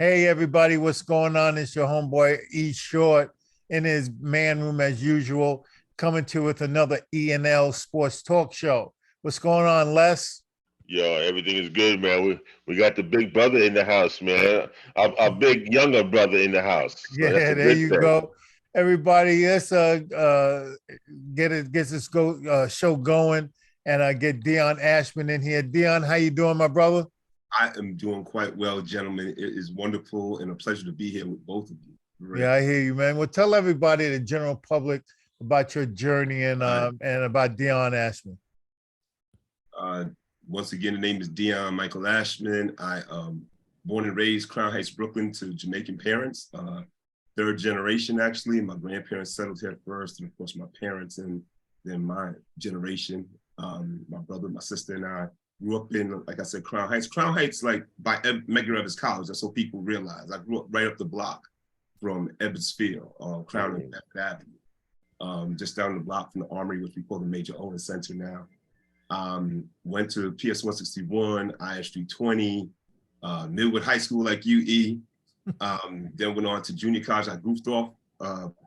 Hey, everybody, what's going on? It's your homeboy E Short in his man room as usual, coming to with another E&L Sports Talk Show. What's going on, Les? Yo, everything is good, man. We got the big brother in the house, man. Our big younger brother in the house. So that's Yeah, a there good you thing. go. Everybody, let's get this show going and get Dion Ashman in here. Dion, how you doing, my brother? I am doing quite well, gentlemen. It is wonderful and a pleasure to be here with both of you. Yeah, I hear you, man. Well, tell everybody, the general public, about your journey and about Dion Ashman. Uh, Once again, the name is Dion Michael Ashman. I born and raised Crown Heights, Brooklyn, to Jamaican parents. Third generation, actually. My grandparents settled here first, and of course, my parents, and then my generation. My brother, my sister, and I grew up in, like I said, Crown Heights. Crown Heights, like by Medgar Evers College. That's what people realize. I grew up right up the block from Ebbets Field, Crown and Fifth Avenue, just down the block from the Armory, which we call the Major Owens Center now. Went to PS 161, IS 320, Millwood High School like UE. Then went on to junior college. I goofed off,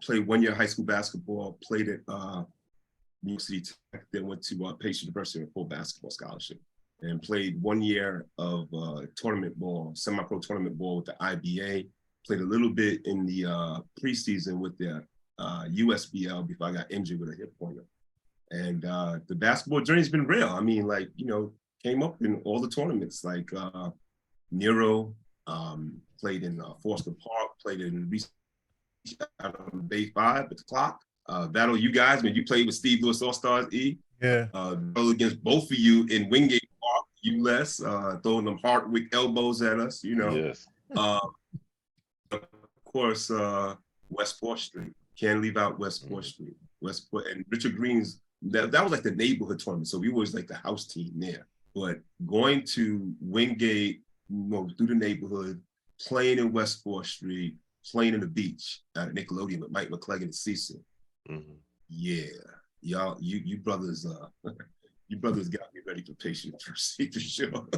played 1 year high school basketball, played at New York City Tech, then went to Pace University on a full basketball scholarship and played 1 year of tournament ball, semi-pro tournament ball with the IBA. Played a little bit in the preseason with the USBL before I got injured with a hip pointer. And the basketball journey's been real. I mean, like, came up in all the tournaments, like Nero, played in Forster Park, played in Bay 5 at the clock. Battle you guys, when you played with Steve Lewis All-Stars, E. Yeah. Battle against both of you in Wingate Park, you Les, throwing them Hardwick elbows at us, Yes. Of course, West 4th Street. Can't leave out West 4th Street. And Richard Green's, that was like the neighborhood tournament. So we were always like the house team there. But going to Wingate, through the neighborhood, playing in West 4th Street, playing in the beach at Nickelodeon with Mike McCleggan and Cecil. Mm-hmm. Yeah. Y'all, you brothers, you brothers got me ready for patient mercy for sure.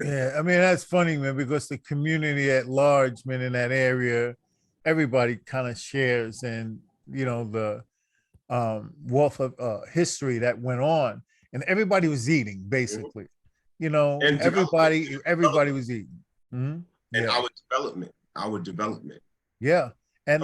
Yeah, I mean, that's funny, man, because the community at large, man, in that area, everybody kind of shares and, the wealth of history that went on, and everybody was eating basically, and everybody was eating. Mm-hmm. And yeah. our development. Yeah. And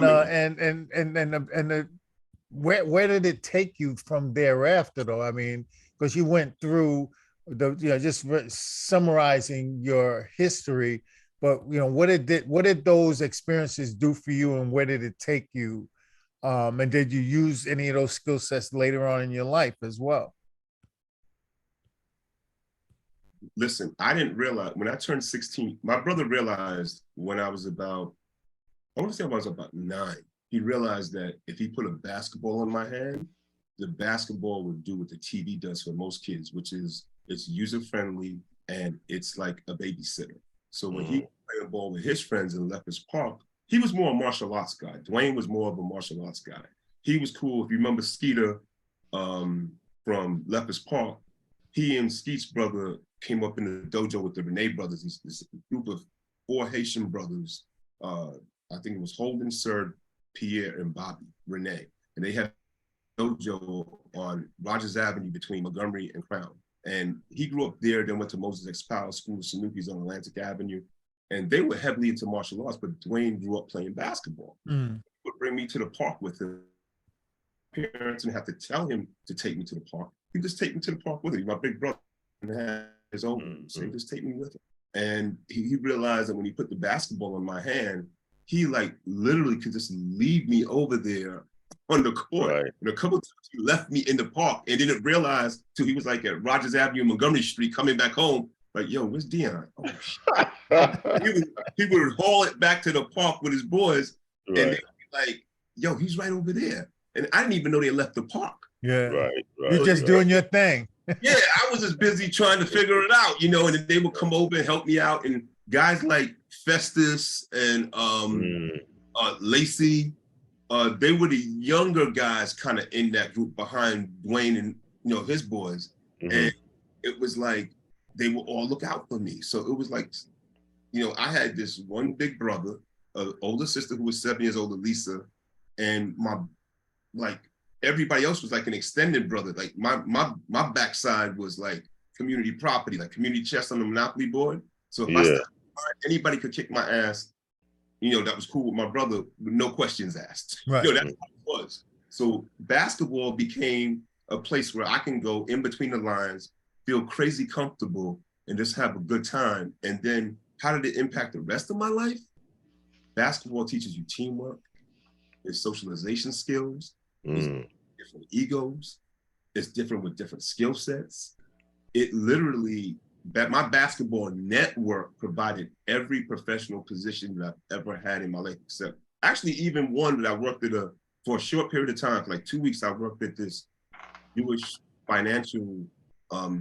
where did it take you from thereafter though? I mean, because you went through just summarizing your history, but what did those experiences do for you, and where did it take you? And did you use any of those skill sets later on in your life as well? Listen, I didn't realize when I turned 16, my brother realized when I was about 9, he realized that if he put a basketball in my hand, the basketball would do what the TV does for most kids, which is it's user-friendly and it's like a babysitter. So when he played ball with his friends in Lefferts Park, he was more a martial arts guy. Dwayne was more of a martial arts guy. He was cool. If you remember Skeeter from Lefferts Park, he and Skeet's brother came up in the dojo with the Renee brothers, this group of 4 Haitian brothers. I think it was Holden, Sir, Pierre, and Bobby, Renee. And they had a dojo on Rogers Avenue between Montgomery and Crown. And he grew up there, then went to Moses X Powell School of Sanuki's on Atlantic Avenue. And they were heavily into martial arts, but Dwayne grew up playing basketball. He would bring me to the park with him. Parents didn't have to tell him to take me to the park. He'd just take me to the park with him. My big brother had his own, so he'd just take me with him. And he realized that when he put the basketball in my hand, he like literally could just leave me over there on the court. Right. And a couple of times he left me in the park and didn't realize till he was like at Rogers Avenue, Montgomery Street, coming back home. Like, yo, where's Dion? Oh, shit. he would haul it back to the park with his boys, right. And they'd be like, yo, he's right over there. And I didn't even know they left the park. Yeah. Right. You're just doing your thing. Yeah, I was just busy trying to figure it out, and then they would come over and help me out. And guys like Festus and Lacey, they were the younger guys kind of in that group behind Dwayne and his boys. And it was like they would all look out for me. So it was like, I had this one big brother, an older sister who was 7 years older, Lisa, and like everybody else was like an extended brother. Like my backside was like community property, like community chest on the Monopoly board. So if I started, anybody could kick my ass. That was cool with my brother, with no questions asked. Right. That's how it was. So basketball became a place where I can go in between the lines, feel crazy comfortable, and just have a good time. And then how did it impact the rest of my life? Basketball teaches you teamwork, there's socialization skills, there's different egos, it's different with different skill sets. It literally, my basketball network provided every professional position that I've ever had in my life, except actually even one that I worked at for a short period of time, for like 2 weeks, I worked at this Jewish financial,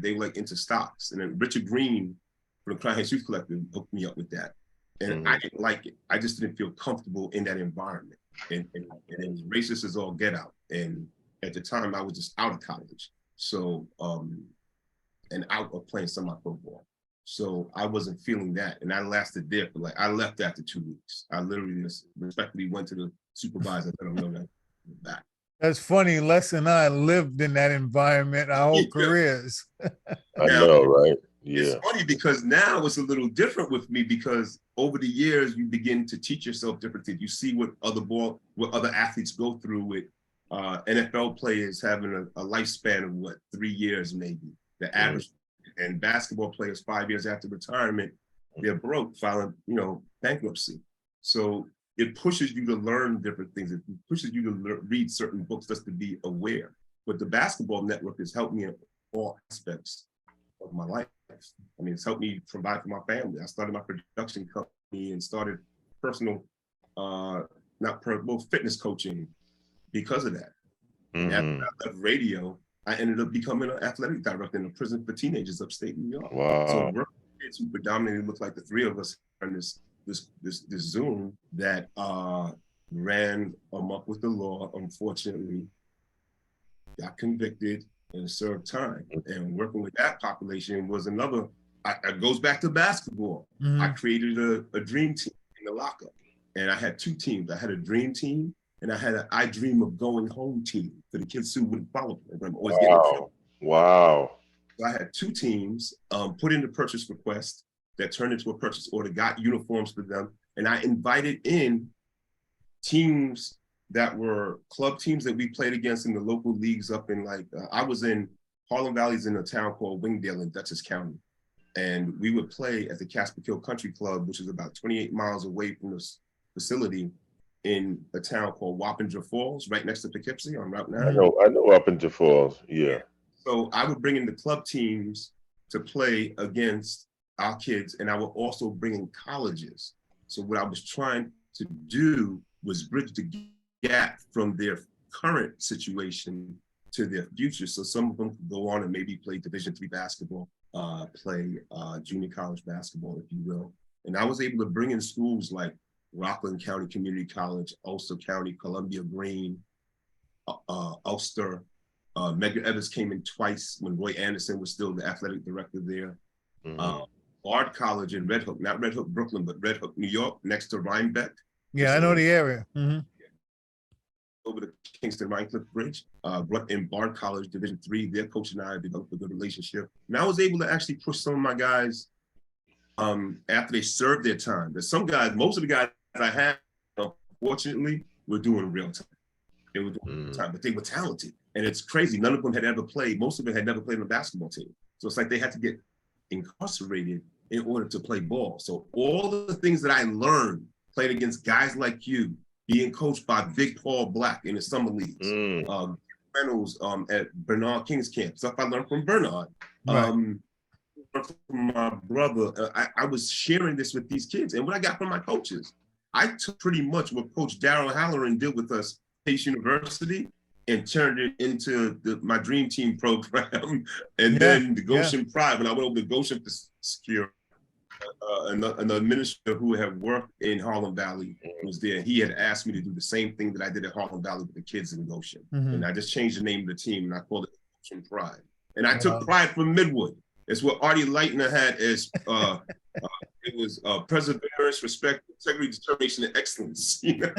they were like into stocks. And then Richard Green from the Crown Heights Youth Collective hooked me up with that. And I didn't like it. I just didn't feel comfortable in that environment. And it was racist as all get out. And at the time I was just out of college. So, and out of playing semi-football. So I wasn't feeling that. And I lasted there for I left after 2 weeks. I literally just respectfully went to the supervisor and let him know that I'm back. That's funny. Les and I lived in that environment our whole careers. I know, right? Yeah. It's funny because now it's a little different with me, because over the years you begin to teach yourself different things. You see what other athletes go through with NFL players having a lifespan of 3 years maybe. The average, and basketball players 5 years after retirement, they're broke, filing, bankruptcy. So it pushes you to learn different things. It pushes you to read certain books just to be aware. But the basketball network has helped me in all aspects of my life. I mean, it's helped me provide for my family. I started my production company and started personal, fitness coaching because of that. And after I left radio, I ended up becoming an athletic director in a prison for teenagers upstate New York. Wow. So working with kids who predominantly look like the three of us on this Zoom that ran amok with the law, unfortunately, got convicted and served time. And working with that population was another, it goes back to basketball. I created a dream team in the lockup. And I had 2 teams. I had a dream team, and I had an I Dream of Going Home team for the kids who wouldn't follow me. Always getting in trouble. Wow. So I had 2 teams, put in the purchase request that turned into a purchase order, got uniforms for them. And I invited in teams that were club teams that we played against in the local leagues up in I was in Harlem Valley's in a town called Wingdale in Dutchess County. And we would play at the Casper Kill Country Club, which is about 28 miles away from this facility, in a town called Wappinger Falls, right next to Poughkeepsie on Route 9. I know Wappinger Falls, yeah. So I would bring in the club teams to play against our kids, and I would also bring in colleges. So what I was trying to do was bridge the gap from their current situation to their future. So some of them could go on and maybe play Division III basketball, play junior college basketball, if you will. And I was able to bring in schools like Rockland County Community College, Ulster County, Columbia Green, Ulster. Medgar Evers came in twice when Roy Anderson was still the athletic director there. Bard College in Red Hook, not Red Hook, Brooklyn, but Red Hook, New York, next to Rhinebeck. Yeah, I know the area. Over the Kingston Rhinecliff Bridge. In Bard College, Division III, their coach and I developed a good relationship. And I was able to actually push some of my guys after they served their time. There's some guys, most of the guys I had, unfortunately, were doing real time. They were doing real time, but they were talented. And it's crazy. None of them had ever played. Most of them had never played on a basketball team. So it's like they had to get incarcerated in order to play ball. So all the things that I learned playing against guys like you, being coached by Big Paul Black in the summer leagues, Reynolds at Bernard King's camp, stuff I learned from Bernard. From my brother, I was sharing this with these kids. And what I got from my coaches, I took pretty much what Coach Darryl Halloran did with us at Pace University and turned it into my Dream Team program. And then the Goshen Pride, when I went over to Goshen to secure, an administrator who had worked in Harlem Valley was there. He had asked me to do the same thing that I did at Harlem Valley with the kids in Goshen. And I just changed the name of the team and I called it Goshen Pride. And I took pride from Midwood. It's what Artie Leitner had as It was perseverance, respect, integrity, determination, and excellence. You know?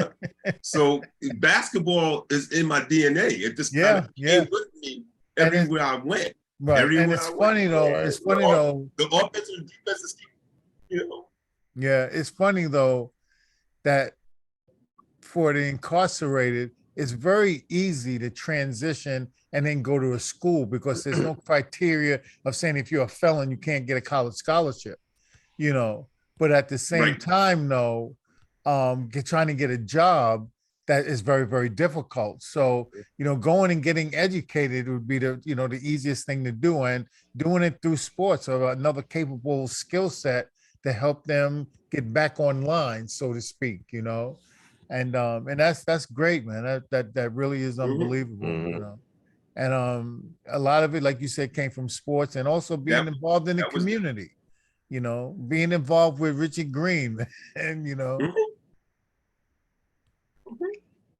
So basketball is in my DNA. It just kind of came with me everywhere I went. Right. And it's funny though. It's funny though. The offensive and defensive, you know. Yeah, it's funny though that for the incarcerated, it's very easy to transition and then go to a school because there's no criteria of saying if you're a felon, you can't get a college scholarship, you know. But at the same time, though, trying to get a job, that is very, very difficult. So, you know, going and getting educated would be the, you know, the easiest thing to do, and doing it through sports or another capable skill set to help them get back online, so to speak, you know. And that's great, man. That really is unbelievable, you know. And a lot of it, like you said, came from sports and also being involved in the community, you know, being involved with Richard Green and, you know,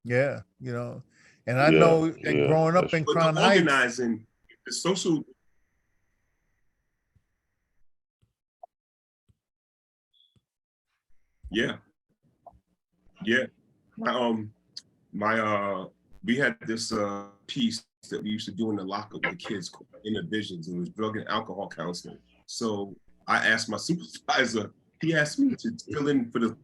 yeah, you know, and I know that growing up in Crown Heights, organizing the social. Yeah. We had this piece that we used to do in the locker with the kids called Inner Visions. It was drug and alcohol counseling. So I asked my supervisor, he asked me to fill in for the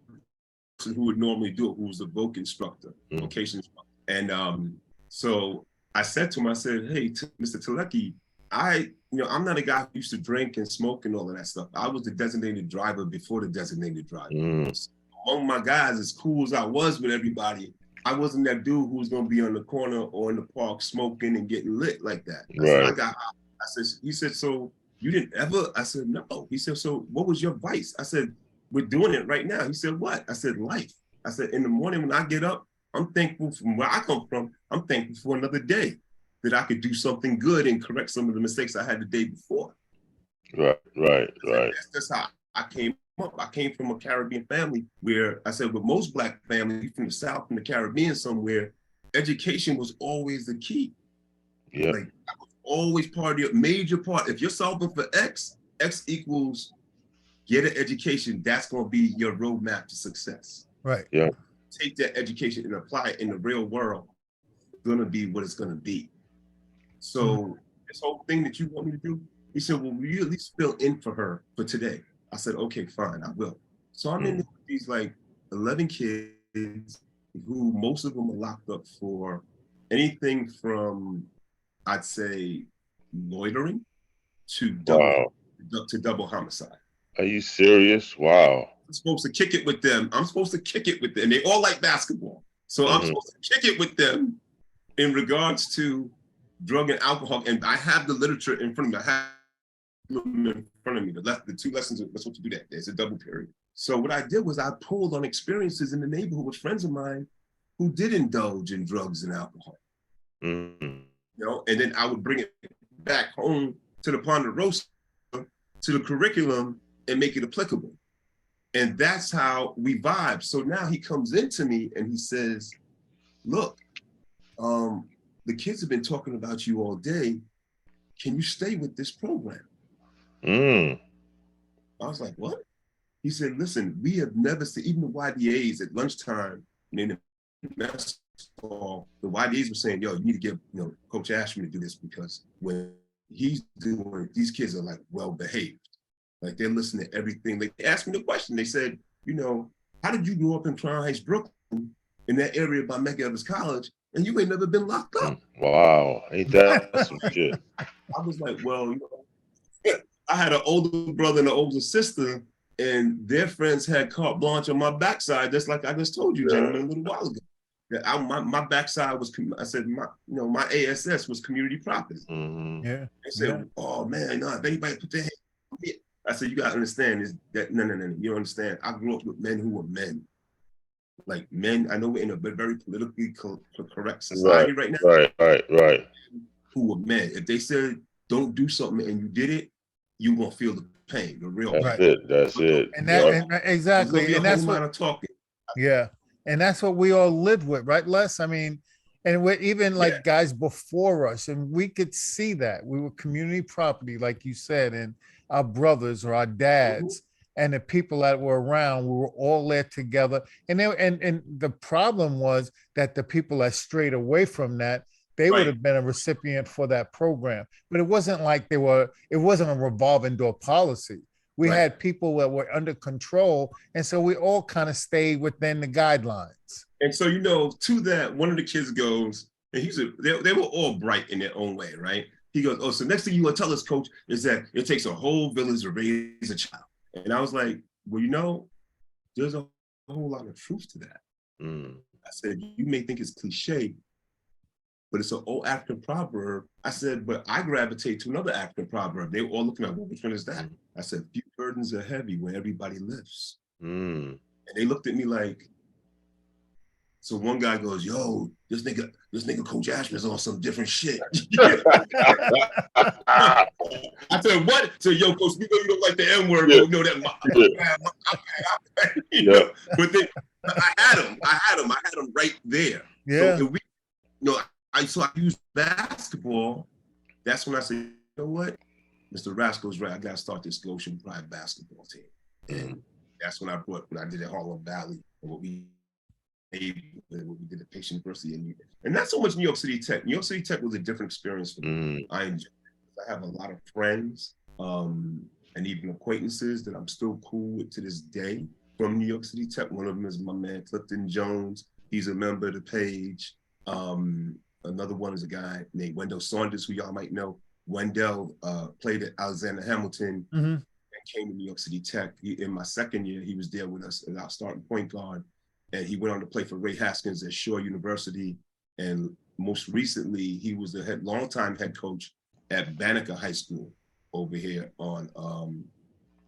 person who would normally do it, who was a voc instructor, vocation instructor. And so I said to him, I said, hey, Mr. Telecki, I'm not a guy who used to drink and smoke and all of that stuff. I was the designated driver before the designated driver. So among my guys, as cool as I was with everybody, I wasn't that dude who was going to be on the corner or in the park smoking and getting lit like that. He said, so you didn't ever? I said, no. He said, so what was your vice? I said, we're doing it right now. He said, what? I said, life. I said, in the morning when I get up, I'm thankful from where I come from. I'm thankful for another day that I could do something good and correct some of the mistakes I had the day before. Right. That's how I came up. I came from a Caribbean family where I said, with most Black families from the South and the Caribbean somewhere, education was always the key. Yeah. Like, that was always part of your major part. If you're solving for X equals get an education, that's going to be your roadmap to success. Right. Yeah. Take that education and apply it in the real world. It's going to be what it's going to be. So this whole thing that you want me to do, he said, well, will you at least fill in for her for today? I said, okay, fine, I will. So I'm in these like 11 kids who most of them are locked up for anything from, I'd say, loitering to double homicide. Are you serious? Wow. I'm supposed to kick it with them. And they all like basketball. So I'm supposed to kick it with them in regards to drug and alcohol. And I have the literature in front of me. I have them in front of me. The two lessons are supposed to do that. There's a double period. So what I did was I pulled on experiences in the neighborhood with friends of mine who did indulge in drugs and alcohol. You know, and then I would bring it back home to the Ponderosa, to the curriculum, and make it applicable. And that's how we vibe. So now he comes into me and he says, look, the kids have been talking about you all day. Can you stay with this program? I was like, what? He said, listen, we have never seen, even the YDAs at lunchtime, in the mess hall, the YDAs were saying, yo, you need to give Coach Ashman to do this, because when he's doing it, these kids are like well-behaved. Like they're listening to everything. They asked me the question. They said, how did you grow up in Crown Heights, Brooklyn, in that area by Medgar Evers College, and you ain't never been locked up? Wow, ain't that some shit? I was like, well, I had an older brother and an older sister, and their friends had carte blanche on my backside, just like I just told you, gentlemen, a little while ago. That my backside was, I said, my ASS was community property. Yeah. They said, oh man, if anybody put their hand on me. I said, you gotta understand is that no, you don't understand. I grew up with men who were men. Like men, I know we're in a very politically correct society right now. Right. Who were men. If they said don't do something and you did it, you won't feel the pain, the real pain. That's it. And exactly. And that's what talking. Yeah. And that's what we all lived with, right, Les? I mean, and we're even like guys before us, and we could see that. We were community property, like you said, and our brothers or our dads and the people that were around, we were all there together. And the problem was that the people that strayed away from that, they would Right. have been a recipient for that program. But it wasn't like it wasn't a revolving door policy. We Right. had people that were under control. And so we all kind of stayed within the guidelines. And so, to that, one of the kids goes, and they were all bright in their own way, right? He goes, oh, so next thing you want to tell us, coach, is that it takes a whole village to raise a child. And I was like, well, there's a whole lot of truth to that. I said, you may think it's cliche, but it's an old African proverb. I said, but I gravitate to another African proverb. They were all looking at, well, which one is that? I said, few burdens are heavy when everybody lifts. And they looked at me like, so one guy goes, yo, this nigga Coach Ashman's on some different shit. I said, what? So, yo, Coach, we know you don't like the N-word, but we know that I had him right there. Yeah. So I used basketball. That's when I said, you know what? Mr. Rascal's right. I gotta start this Goshen Pride basketball team. And that's when I did at Harlem Valley and what we did at Patient University, and not so much New York City Tech. New York City Tech was a different experience for me. I have a lot of friends and even acquaintances that I'm still cool with to this day from New York City Tech. One of them is my man Clifton Jones. He's a member of the Page. Another one is a guy named Wendell Saunders, who y'all might know. Wendell played at Alexander Hamilton and came to New York City Tech. In my second year, he was there with us as our starting point guard. And he went on to play for Ray Haskins at Shore University. And most recently, he was the longtime head coach at Banneker High School over here on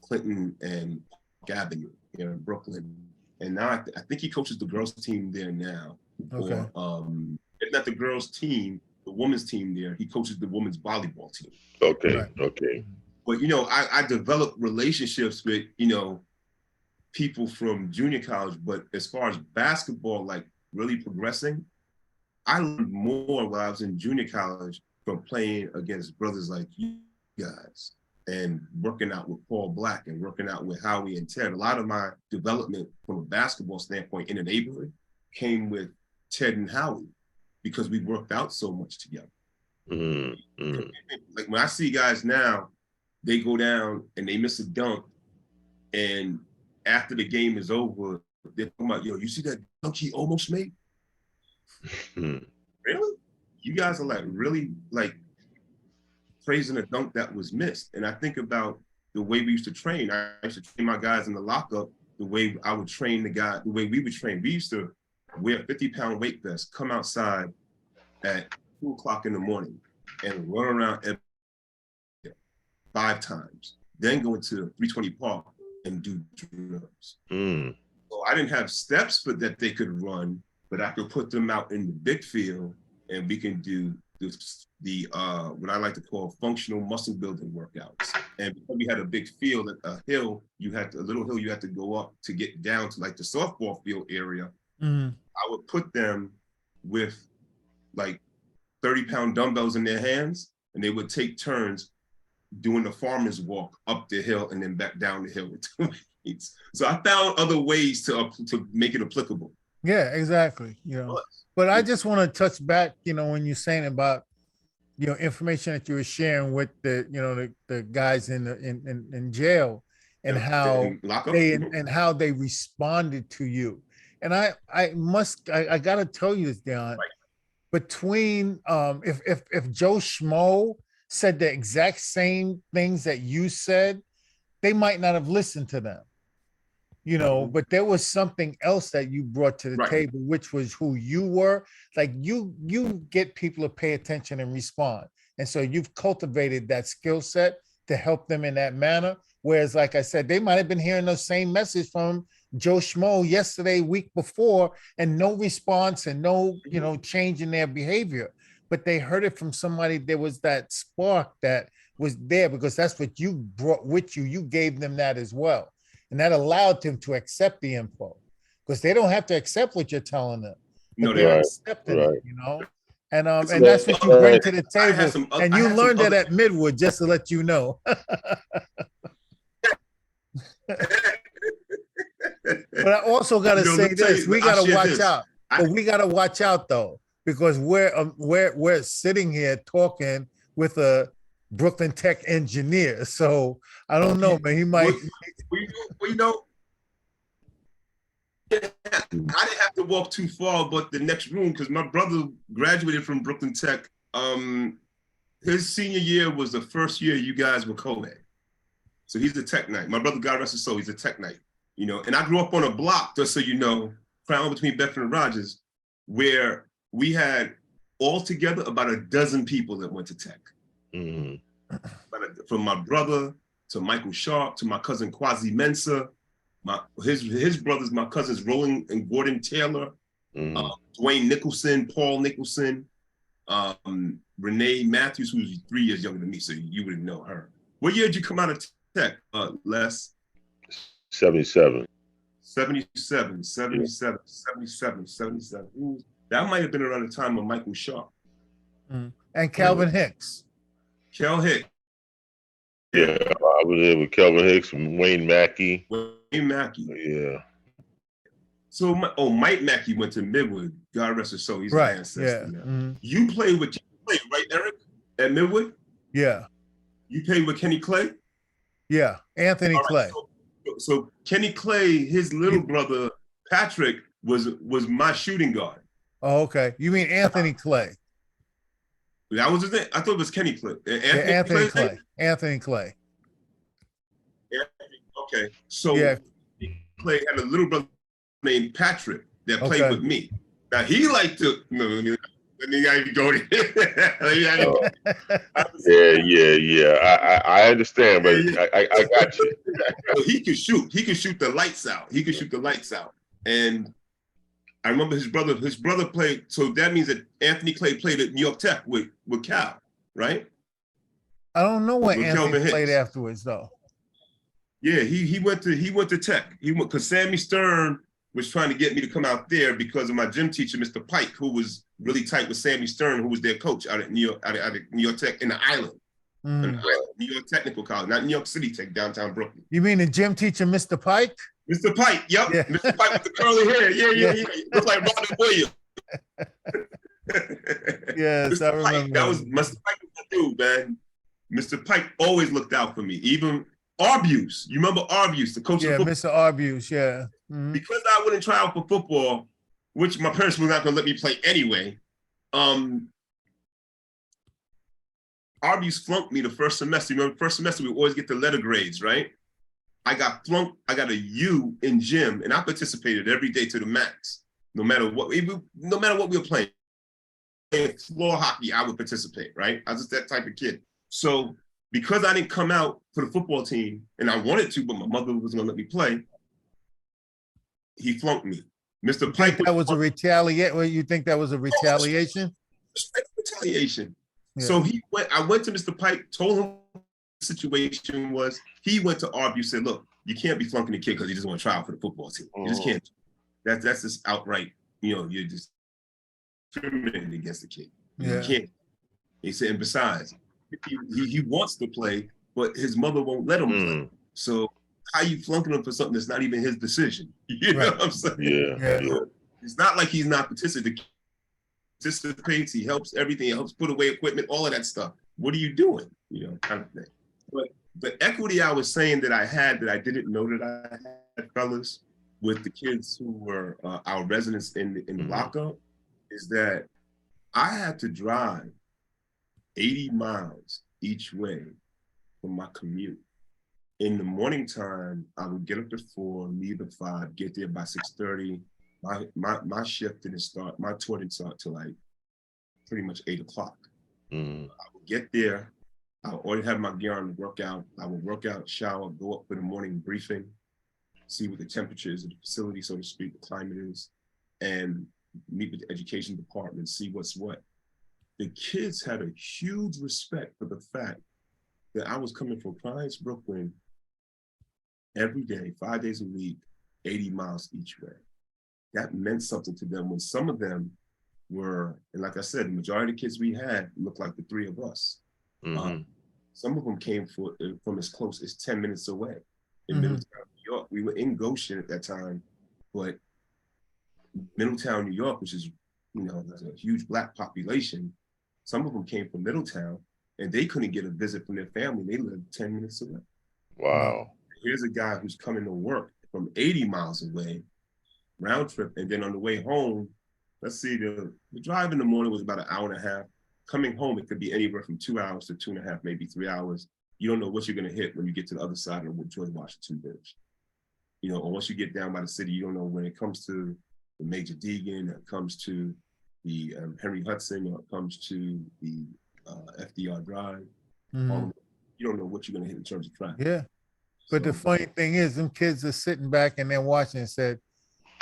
Clinton and Park Avenue here in Brooklyn. And now I think he coaches the girls team there now. Okay. Or, if not the girls team, the women's team there, he coaches the women's volleyball team. Okay, Right. okay. But, I developed relationships with, people from junior college, but as far as basketball, like really progressing, I learned more while I was in junior college from playing against brothers like you guys and working out with Paul Black and working out with Howie and Ted. A lot of my development from a basketball standpoint in the neighborhood came with Ted and Howie because we worked out so much together. Like when I see guys now, they go down and they miss a dunk, and after the game is over, they're talking about, yo, you see that dunk he almost made? Really? You guys are really praising a dunk that was missed. And I think about the way we used to train. I used to train my guys in the lockup the way I would train the way we would train. We used to wear 50-pound weight vests, come outside at 2 o'clock in the morning and run around 5 times, then go into 320 Park and do drills. So I didn't have steps for that they could run, but I could put them out in the big field and we can do the what I like to call functional muscle building workouts. And because we had a big field, a little hill you had to go up to get down to like the softball field area. I would put them with 30-pound dumbbells in their hands, and they would take turns doing the farmer's walk up the hill and then back down the hill with 2 weights. So I found other ways to make it applicable. Yeah, exactly. But I just want to touch back, when you're saying about, information that you were sharing with the guys in jail and how they responded to you. And I got to tell you this, Dion, between if Joe Schmo said the exact same things that you said, they might not have listened to them, but there was something else that you brought to the table, which was who you were. Like you get people to pay attention and respond. And so you've cultivated that skill set to help them in that manner. Whereas, like I said, they might have been hearing the same message from Joe Schmo yesterday, week before, and no response and no, change in their behavior. But they heard it from somebody. There was that spark that was there because that's what you brought with you. You gave them that as well. And that allowed them to accept the info because they don't have to accept what you're telling them. But they're accepting it, And that's what you bring to the table. And you learned that at Midwood, just to let you know. But I also got to say this: we got to watch out. But we got to watch out though, because we're sitting here talking with a Brooklyn Tech engineer. So I don't know, man. He might. We know. I didn't have to walk too far, but the next room, because my brother graduated from Brooklyn Tech. His senior year was the first year you guys were co-ed. So he's a Tech Knight. My brother, God rest his soul, he's a Tech Knight. And I grew up on a block, just so you know, crown between Bedford and Rogers, where we had altogether about a dozen people that went to Tech. Mm-hmm. From my brother to Michael Sharp to my cousin Quasi Mensah, his brothers, my cousins Roland and Gordon Taylor, Dwayne Nicholson, Paul Nicholson, Renee Matthews, who's 3 years younger than me, so you wouldn't know her. What year did you come out of Tech, Les? 77. 77. That might have been around the time of Michael Sharp. And Calvin Hicks. Kel Hicks. Yeah, I was there with Kelvin Hicks and Wayne Mackey. Yeah. So, Mike Mackey went to Midwood. God rest his soul. He's right. an ancestor. Yeah. Mm-hmm. You played, right, Eric? At Midwood? Yeah. You played with Kenny Clay? Yeah, Anthony Clay. So Kenny Clay, his little brother, Patrick, was my shooting guard. Oh, okay. You mean Anthony Clay? That was his name? I thought it was Kenny Clay. Anthony Clay. Anthony Clay. Okay. So Clay had a little brother named Patrick that played with me. Now he liked to let me go Yeah. I understand, but I got you. He could shoot. He could shoot the lights out. And I remember his brother played. So that means that Anthony Clay played at New York Tech with Cal, right? I don't know what Anthony played afterwards, though. Yeah, he went to Tech. He went because Sammy Stern was trying to get me to come out there because of my gym teacher, Mr. Pike, who was really tight with Sammy Stern, who was their coach out at New York Tech in the island. New York Technical College, not New York City Tech, downtown Brooklyn. You mean the gym teacher, Mr. Pike? Mr. Pike, yep. Yeah. Mr. Pike with the curly hair. Yeah. Looked like Robin Williams. Yes, I remember. Pike, that was Mr. Pike was the dude, man. Mr. Pike always looked out for me. Even Arbuse, you remember Arbuse, the coach of football? Mr. Arbuse, yeah. Mm-hmm. Because I wouldn't try out for football, which my parents were not going to let me play anyway, Arbuse flunked me the first semester. You remember, first semester, we always get the letter grades, right? I got flunked. I got a U in gym, and I participated every day to the max. No matter what we were playing. Floor hockey, I would participate, right? I was just that type of kid. So because I didn't come out for the football team, and I wanted to, but my mother wasn't gonna let me play, he flunked me. Mr. Pike. That was a retaliation. Well, you think that was a retaliation? Retaliation. Yeah. So I went to Mr. Pike, told him the situation was, he went to Arbuse, said, look, you can't be flunking the kid because he just want to try out for the football team. You just can't. That's just outright, you're just discriminating against the kid. Yeah. You can't. He said, and besides, he wants to play, but his mother won't let him play. So how you flunking him for something that's not even his decision? You know what I'm saying? Yeah. It's not like he's not participating. He participates, he helps everything, he helps put away equipment, all of that stuff. What are you doing? Kind of thing. But the equity I was saying that I had that I didn't know that I had, fellas, with the kids who were our residents in the lockup, is that I had to drive 80 miles each way for my commute. In the morning time, I would get up at 4, leave at 5, get there by 6:30. My shift didn't start, my tour didn't start till like pretty much 8 o'clock. I would get there, I would already have my gear on to work out. I would work out, shower, go up for the morning briefing, see what the temperature is of the facility, so to speak, the climate is, and meet with the education department, see what's what. The kids had a huge respect for the fact that I was coming from Pines, Brooklyn, every day, 5 days a week, 80 miles each way. That meant something to them when some of them were, and like I said, the majority of the kids we had looked like the three of us. Some of them came from as close as 10 minutes away in Middletown, New York. We were in Goshen at that time, But Middletown, New York, which is, there's a huge Black population, some of them came from Middletown and they couldn't get a visit from their family. They lived 10 minutes away. Wow. Here's a guy who's coming to work from 80 miles away, round trip, and then on the way home, let's see, the drive in the morning was about an hour and a half. Coming home, it could be anywhere from 2 hours to 2.5, maybe 3 hours. You don't know what you're going to hit when you get to the other side of the George Washington Bridge. Or once you get down by the city, you don't know when it comes to the Major Deegan, or it comes to the Henry Hudson, or it comes to the FDR Drive. Mhm. You don't know what you're going to hit in terms of traffic. Yeah. But the funny thing is, them kids are sitting back and they're watching and said,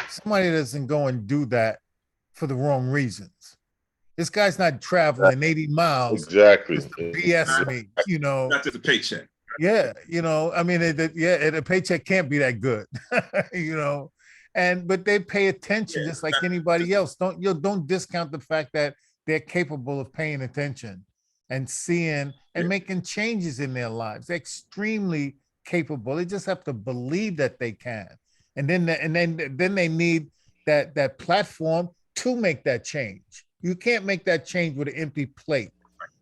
somebody doesn't go and do that for the wrong reasons. This guy's not traveling 80 miles Exactly. just to BS me, Not just a paycheck. Yeah, I mean, a paycheck can't be that good, but they pay attention just like anybody else. Don't discount the fact that they're capable of paying attention and seeing and making changes in their lives. They're extremely capable. They just have to believe that they can, and then they need that platform to make that change. You can't make that change with an empty plate.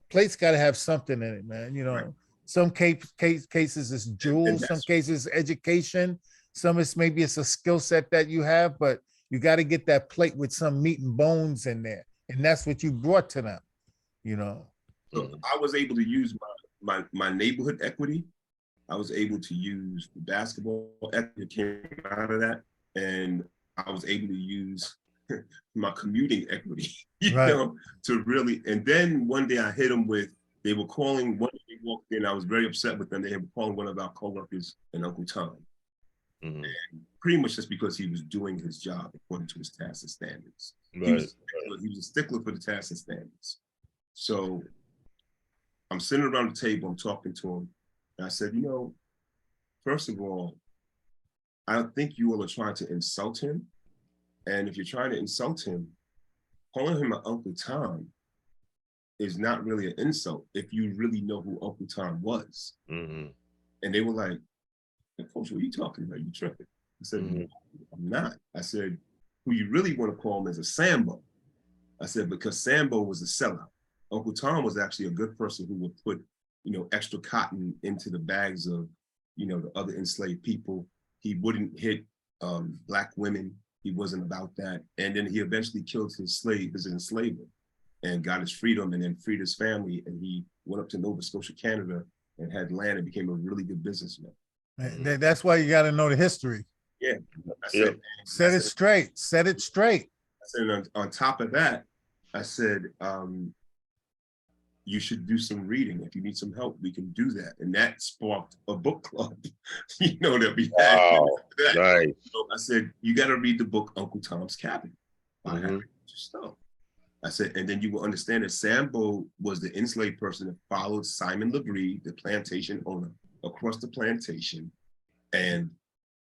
Plate's got to have something in it, man. Right. Some cases is jewels, some cases education, some is maybe it's a skill set that you have, but you got to get that plate with some meat and bones in there, and that's what you brought to them. So I was able to use my neighborhood equity. I was able to use the basketball equity that came out of that, and I was able to use my commuting equity, to really. And then one day I hit them with, they were calling, one day they walked in, I was very upset with them. They were calling one of our coworkers an Uncle Tom. And pretty much just because he was doing his job according to his tasks and standards. He was a stickler for the tasks and standards. So I'm sitting around the table, I'm talking to him, and I said, first of all, I don't think you all are trying to insult him. And if you're trying to insult him, calling him an Uncle Tom is not really an insult if you really know who Uncle Tom was. And they were like, Coach, what are you talking about? You tripping? I said, I'm not. I said, who you really want to call him is a Sambo. I said, because Sambo was a sellout. Uncle Tom was actually a good person who would put, extra cotton into the bags of, the other enslaved people. He wouldn't hit Black women. He wasn't about that. And then he eventually killed his enslaver, and got his freedom, and then freed his family. And he went up to Nova Scotia, Canada, and had land and became a really good businessman. That's why you got to know the history. Yeah. Set it straight. I said, on top of that, I said, you should do some reading. If you need some help, we can do that. And that sparked a book club, that we had. Wow. Nice. So I said, you got to read the book Uncle Tom's Cabin by Harry Stone. I said, and then you will understand that Sambo was the enslaved person that followed Simon Legree, the plantation owner, across the plantation, and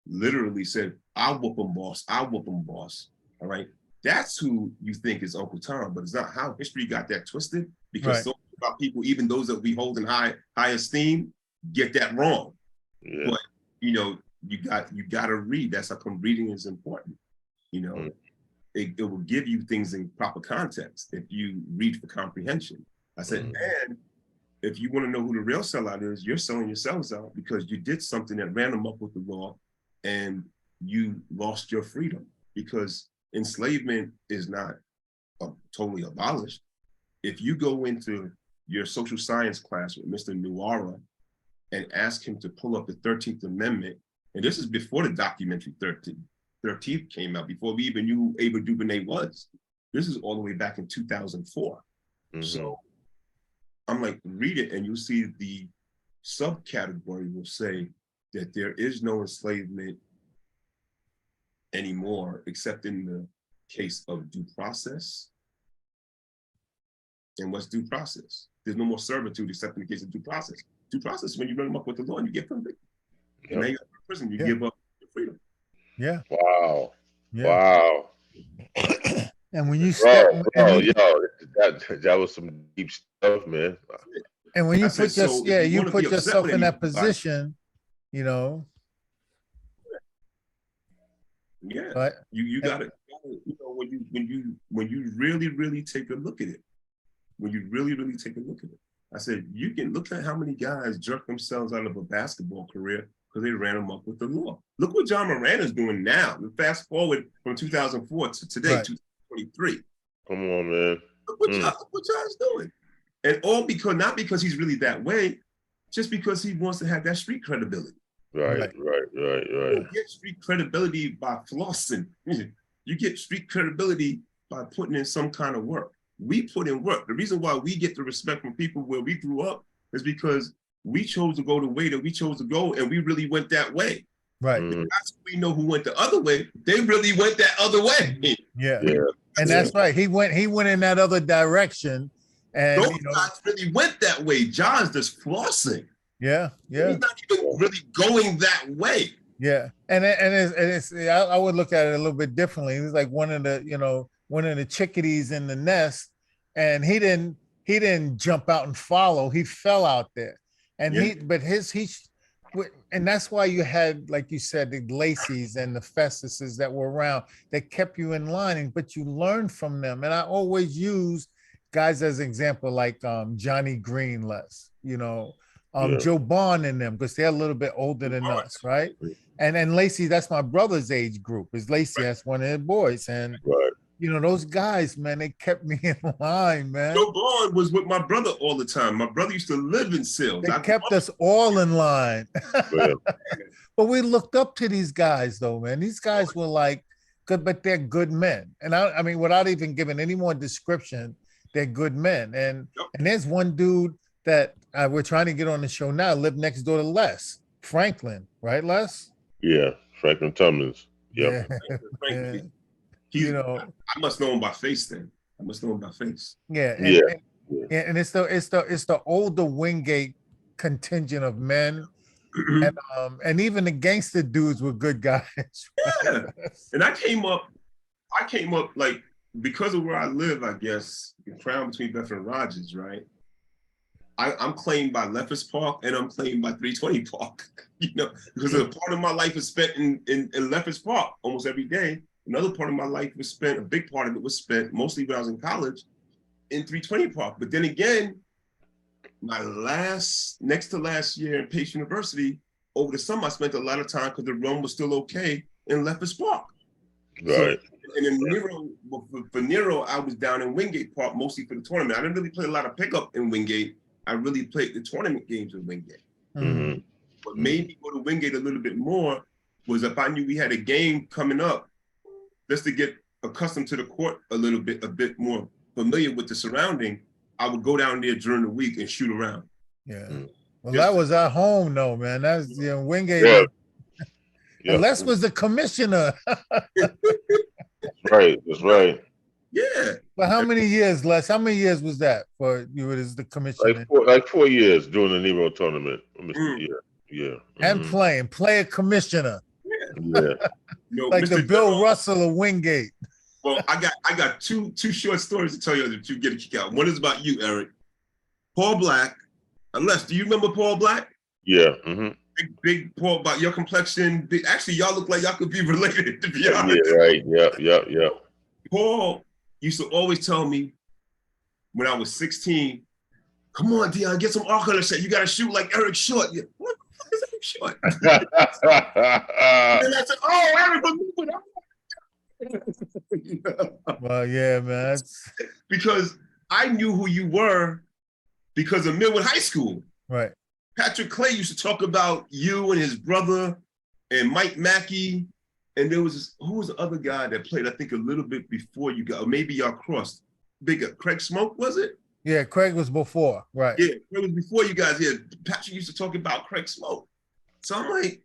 literally said, I'll whoop him, boss. I'll whoop him, boss. All right. That's who you think is Uncle Tom, but it's not how history got that twisted, because so about people, even those that we hold in high esteem, get that wrong. Yeah. But you got to read. That's how come reading is important. It will give you things in proper context if you read for comprehension. I said, and if you want to know who the real sellout is, you're selling yourselves out because you did something that ran them up with the law, and you lost your freedom, because enslavement is not totally abolished. If you go into your social science class with Mr. Nuara and ask him to pull up the 13th Amendment, and this is before the documentary 13th came out, before we even knew who Ava DuVernay was. This is all the way back in 2004. So I'm like, read it and you'll see the subcategory will say that there is no enslavement anymore, except in the case of due process. And what's due process? There's no more servitude except in the case of due process. Due process is when you run them up with the law and you get convicted. And then you're in prison, you give up your freedom. Yeah. Wow. Yeah. Wow. And when you that was some deep stuff, man. And when you put yourself in that position, Yeah, Right. you got to, you know, when you really take a look at it, when you really take a look at it, I said you can look at how many guys jerk themselves out of a basketball career because they ran them up with the law. Look what John Moran is doing now. Fast forward from 2004 to today, Right. 2023. Come on, man. Look what John's doing, and all because not because he's really that way, just because he wants to have that street credibility. Right. You don't get street credibility by flossing. You get street credibility by putting in some kind of work. We put in work. The reason why we get the respect from people where we grew up is because we chose to go the way that we chose to go, and we really went that way. Right. That's we know who went the other way. They really went that other way. Yeah. And that's right. He went in that other direction. And those guys really went that way. John's just flossing. Yeah. He's not even really going that way. Yeah. And it's I would look at it a little bit differently. He was like one of the chickadees in the nest, and he didn't jump out and follow. He fell out there. And and that's why you had, like you said, the Lacey's and the Festuses that were around that kept you in line, but you learned from them. And I always use guys as an example, like Johnny Green, Joe Bond and them, because they're a little bit older than us, right? And then Lacey, that's my brother's age group. Is Lacey? That's one of the boys, and those guys, man, they kept me in line, man. Joe Bond was with my brother all the time. My brother used to live in Sales. They kept us all in line. But we looked up to these guys, though, man. These guys were like good, but they're good men. And I mean, without even giving any more description, they're good men. And there's one dude that we're trying to get on the show now, lived next door to Les Franklin, right, Les? Yeah, Franklin Tummins. Yep. Yeah. I must know him by face then. I must know him by face. Yeah. And it's the older Wingate contingent of men. And even the gangster dudes were good guys. Yeah. And I came up like, because of where I live, I guess, crown between Bedford and Rogers, right? I'm claimed by Lefferts Park and I'm claimed by 320 Park, because a part of my life is spent in Lefferts Park almost every day. Another part of my life was spent, a big part of it was spent, mostly when I was in college, in 320 Park. But then again, my next to last year in Pace University, over the summer, I spent a lot of time because the run was still okay in Lefferts Park. Right. So, and in for Nero, I was down in Wingate Park, mostly for the tournament. I didn't really play a lot of pickup in Wingate. I really played the tournament games in Wingate. Mm-hmm. What made me go to Wingate a little bit more was if I knew we had a game coming up, just to get accustomed to the court a bit more familiar with the surrounding, I would go down there during the week and shoot around. Yeah. Well, that was at home, though, man. That's Wingate. Yeah. And Les was the commissioner. Right. That's right. Yeah. But how many years, Les? How many years was that for you as the commissioner? Like 4 years during the Nero tournament. Yeah. And player commissioner. Yeah. Like Mr. the Bill Russell of Wingate. Well, I got two short stories to tell you that you get a kick out. One is about you, Eric. Paul Black. Unless, do you remember Paul Black? Yeah. Mm-hmm. Big Paul, about your complexion. Actually, y'all look like y'all could be related, to be honest. Yeah, right. Yeah. Paul used to always tell me when I was 16, come on, Dion, get some arc on the set. You got to shoot like Eric Short. Yeah. What the fuck is Eric Short? And I said, oh, Eric, Well, yeah, man. Because I knew who you were because of Millwood High School. Right. Patrick Clay used to talk about you and his brother and Mike Mackey. And there was who was the other guy that played, I think, a little bit before you got, or maybe y'all crossed. Craig Smoke, was it? Yeah, Craig was before, right. Yeah, Craig was before you guys. Yeah, Patrick used to talk about Craig Smoke. So I'm like,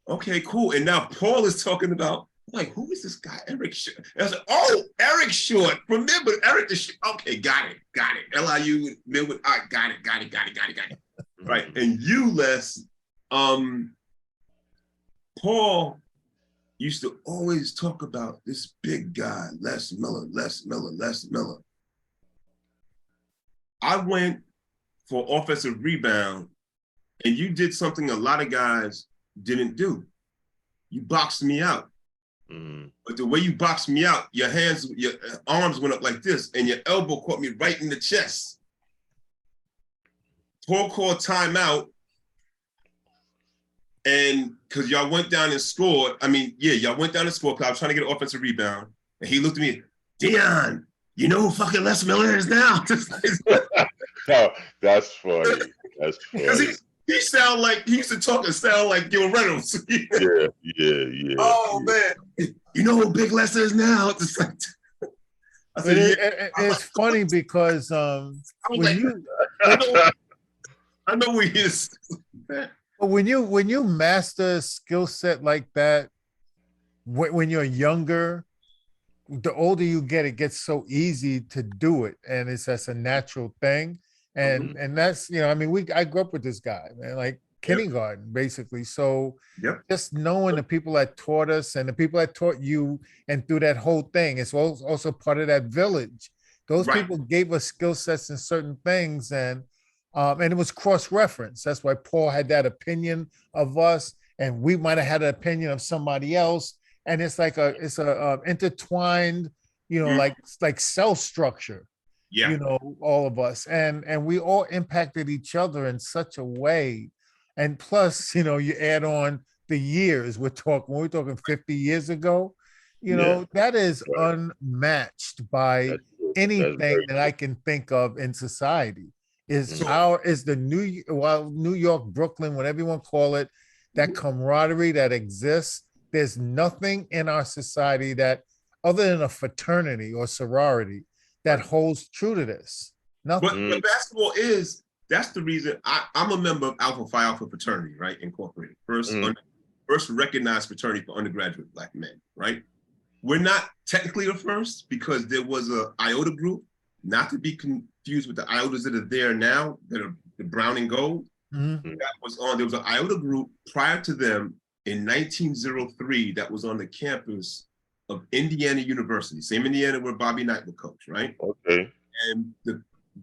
okay, cool. And now Paul is talking about, like, who is this guy, Eric Short? And I said, oh, Eric Short. Remember, Eric the okay, got it. LIU, Millwood, all right, got it. Right, and you, Les, Paul used to always talk about this big guy, Les Miller. I went for offensive rebound, and you did something a lot of guys didn't do. You boxed me out. Mm. But the way you boxed me out, your arms went up like this, and your elbow caught me right in the chest. Paul called timeout, and because y'all went down and scored. I mean, yeah, y'all went down and scored because I was trying to get an offensive rebound, and he looked at me, Dion, you know who fucking Les Miller is now? No, that's funny. That's funny. He sound like, he used to talk and sound like Gil Reynolds. Yeah. Oh man, you know who Big Les is now? It's like, I said, it's funny because when I know who he is. when you master a skill set like that, when you're younger, the older you get, it gets so easy to do it, and it's just a natural thing. And that's, I mean, I grew up with this guy, man, like kindergarten, basically. So just knowing the people that taught us and the people that taught you, and through that whole thing, it's also part of that village. Those people gave us skill sets in certain things, and it was cross-reference. That's why Paul had that opinion of us, and we might have had an opinion of somebody else. And it's like it's a intertwined, like cell structure. All of us, and we all impacted each other in such a way. And plus, you add on the years. When we're talking 50 years ago, that is unmatched by anything that I can think of in society. Is the New York, Brooklyn, whatever you want to call it, that camaraderie that exists. There's nothing in our society that, other than a fraternity or sorority, that holds true to this. Nothing. But basketball that's the reason I'm a member of Alpha Phi Alpha fraternity, right? Incorporated. First recognized fraternity for undergraduate Black men, right? We're not technically the first because there was a iota group, not to be confused with the iotas that are there now, that are the brown and gold. That was there was an iota group prior to them in 1903 that was on the campus of Indiana University, same Indiana where Bobby Knight would coach, right? Okay. And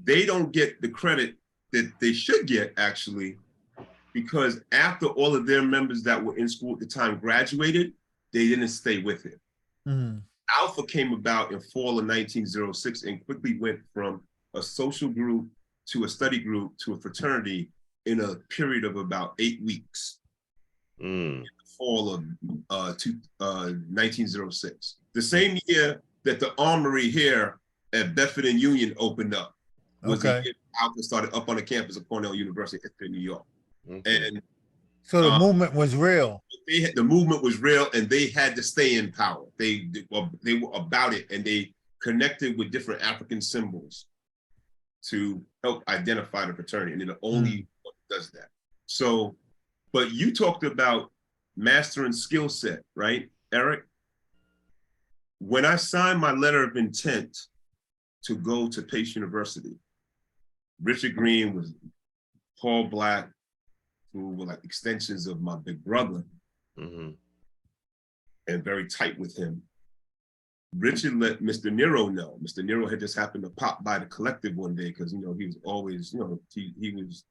they don't get the credit that they should get, actually, because after all of their members that were in school at the time graduated, they didn't stay with it. Alpha came about in fall of 1906 and quickly went from a social group to a study group to a fraternity in a period of about 8 weeks. In the fall of 1906. The same year that the Armory here at Bedford and Union opened up was the year Alpha started up on the campus of Cornell University in New York. And so the movement was real. The movement was real, and they had to stay in power. They were about it, and they connected with different African symbols to help identify the fraternity, and they're the only one that does that. So, but you talked about mastering skill set, right, Eric? When I signed my letter of intent to go to Pace University, Richard Green was Paul Black, who were like extensions of my big brother, and very tight with him. Richard let Mr. Nero know. Mr. Nero had just happened to pop by the collective one day because, he was always, he was,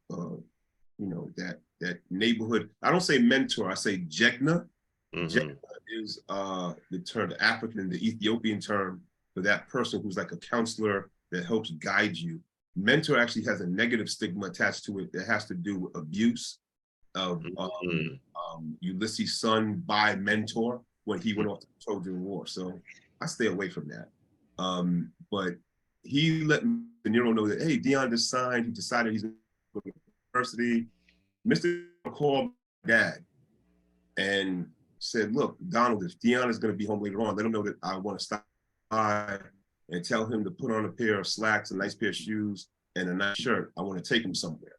that neighborhood. I don't say mentor, I say Jegna. Jegna is the term, the African and the Ethiopian term for that person who's like a counselor that helps guide you. Mentor actually has a negative stigma attached to it that has to do with abuse of Ulysses' son by Mentor when he went off to the Trojan War. So I stay away from that. But he let Nero know that, hey, Dion just signed. He decided he's going to go to university. Mr. called dad and said, look, Donald, if Dion is going to be home later on, let him know that I want to stop by and tell him to put on a pair of slacks, a nice pair of shoes, and a nice shirt. I want to take him somewhere.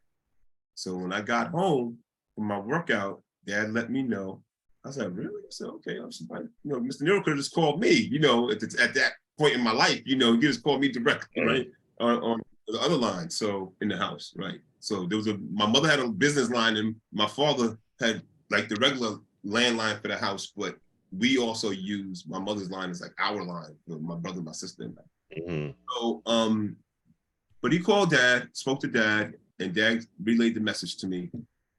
So when I got home from my workout, dad let me know. I said, really? I said, okay. I was like, Mr. Nero could have just called me, at that point in my life, he just called me directly, right? On the other line, so in the house, right? So my mother had a business line and my father had like the regular landline for the house, but we also use my mother's line as like our line for my brother and my sister. So, but he called dad, spoke to dad, and dad relayed the message to me.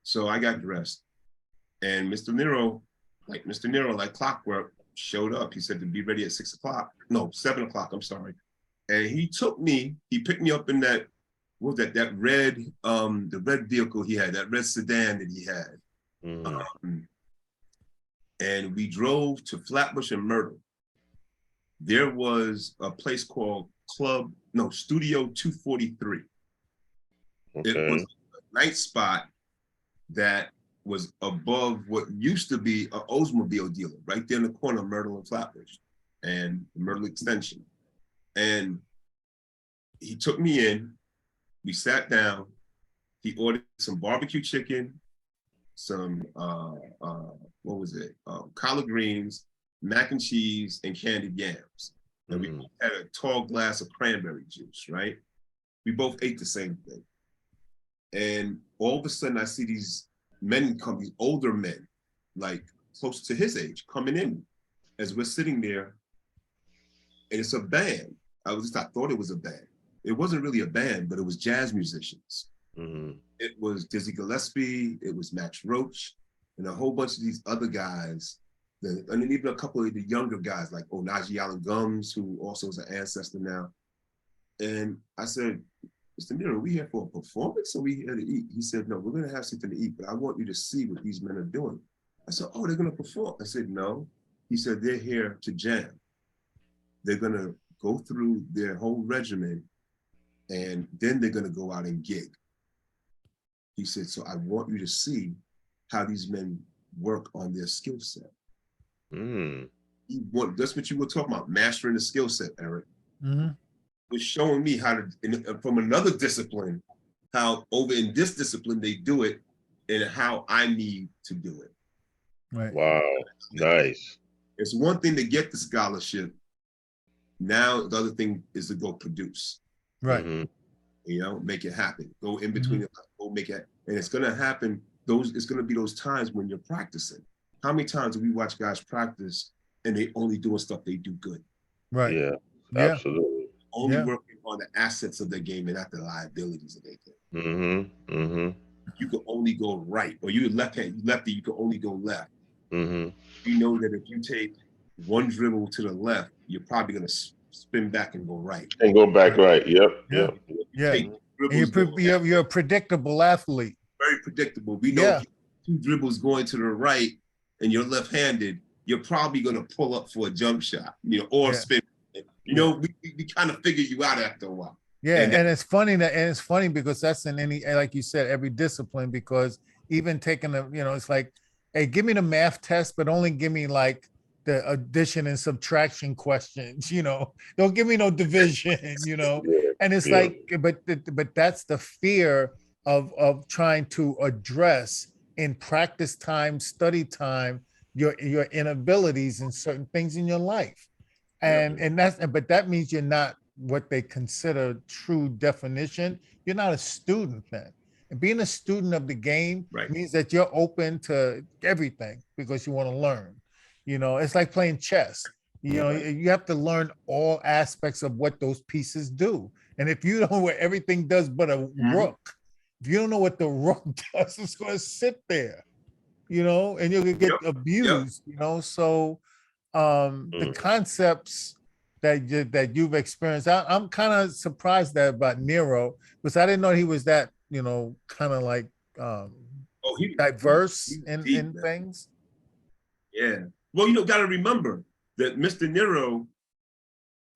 So I got dressed, and Mr. Nero, like clockwork, showed up. He said to be ready at 6 o'clock. No, 7 o'clock, I'm sorry. And he picked me up in that, what was that red, the red vehicle he had, that red sedan that he had. And we drove to Flatbush and Myrtle. There was a place called Studio 243. Okay. It was a night spot that was above what used to be an Oldsmobile dealer, right there in the corner of Myrtle and Flatbush and Myrtle Extension. And he took me in, we sat down, he ordered some barbecue chicken, some, collard greens, mac and cheese, and candied yams. And we had a tall glass of cranberry juice, right? We both ate the same thing. And all of a sudden I see these men come, these older men, like close to his age, coming in as we're sitting there. And it's a band. I thought it was a band. It wasn't really a band, but it was jazz musicians. It was Dizzy Gillespie, it was Max Roach, and a whole bunch of these other guys, and then even a couple of the younger guys like Najee Allen Gums, who also is an ancestor now. And I said, Mr. Nero, are we here for a performance or are we here to eat? He said, no, we're gonna have something to eat, but I want you to see what these men are doing. I said, oh, they're gonna perform. I said, no. He said, they're here to jam. They're gonna go through their whole regimen and then they're gonna go out and gig. He said, so I want you to see how these men work on their skill set. That's what you were talking about, mastering the skill set, Eric. Was showing me how to, from another discipline, how over in this discipline they do it and how I need to do it. Right. Wow, nice. It's one thing to get the scholarship. Now the other thing is to go produce. Right. You know, make it happen. Go in between, go make it, and it's gonna happen. It's gonna be those times when you're practicing. How many times do we watch guys practice and they only doing stuff they do good? Right. Yeah, absolutely. Only working on the assets of their game and not the liabilities of their game. You can only go right, or you lefty, you can only go left. You know that if you take one dribble to the left, you're probably gonna spin back and go right. And go back right. Yep. Yeah. You're a predictable athlete. Very predictable. We know if you 2 dribbles going to the right and you're left-handed, you're probably gonna pull up for a jump shot, or spin. We kind of figure you out after a while. Yeah, and it's funny because that's in any, like you said, every discipline, because even taking it's like, hey, give me the math test, but only give me like the addition and subtraction questions, don't give me no division, and it's like, but that's the fear of trying to address in practice time, study time, your inabilities in certain things in your life. But that means you're not what they consider true definition. You're not a student then. And being a student of the game means that you're open to everything because you want to learn. It's like playing chess. You have to learn all aspects of what those pieces do. And if you don't know what everything does but a rook, if you don't know what the rook does, it's going to sit there, and you'll get abused, So the concepts that you've experienced, I'm kind of surprised about Nero, because I didn't know he was that, kind of like diverse in things. Yeah. Well, got to remember that Mr. Nero,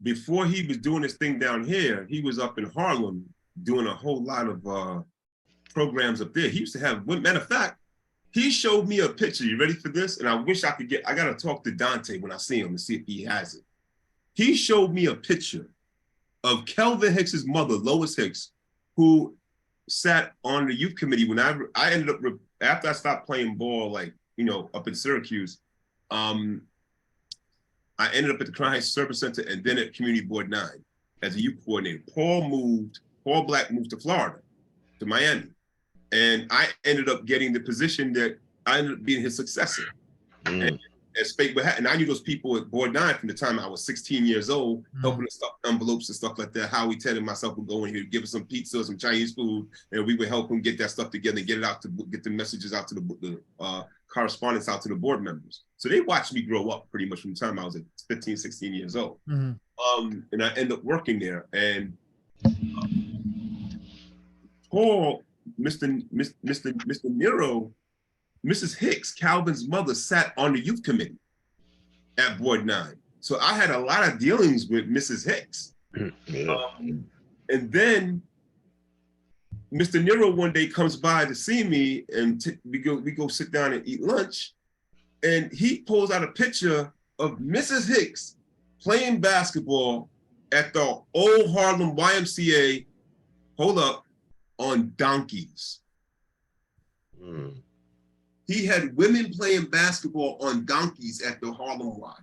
before he was doing this thing down here, he was up in Harlem doing a whole lot of programs up there. He used to have, matter of fact, he showed me a picture. You ready for this? And I wish I got to talk to Dante when I see him and see if he has it. He showed me a picture of Kelvin Hicks's mother, Lois Hicks, who sat on the youth committee when I ended up, after I stopped playing ball, up in Syracuse, I ended up at the Crown Service Center and then at Community Board 9 as a youth coordinator. Paul Black moved to Florida, to Miami. And I ended up getting the position that I ended up being his successor. And I knew those people at Board 9 from the time I was 16 years old, helping to stuff envelopes and stuff like that. Howie, Ted, and myself would go in here, give us some pizza, some Chinese food, and we would help him get that stuff together and get the messages out to correspondence out to the board members. So they watched me grow up pretty much from the time I was 15, 16 years old. Mm-hmm. And I ended up working there. And Paul, Mr. Nero, Mrs. Hicks, Calvin's mother, sat on the youth committee at Board 9. So I had a lot of dealings with Mrs. Hicks. And then Mr. Nero one day comes by to see me, and we go sit down and eat lunch. And he pulls out a picture of Mrs. Hicks playing basketball at the old Harlem YMCA, hold up, on donkeys. He had women playing basketball on donkeys at the Harlem Y.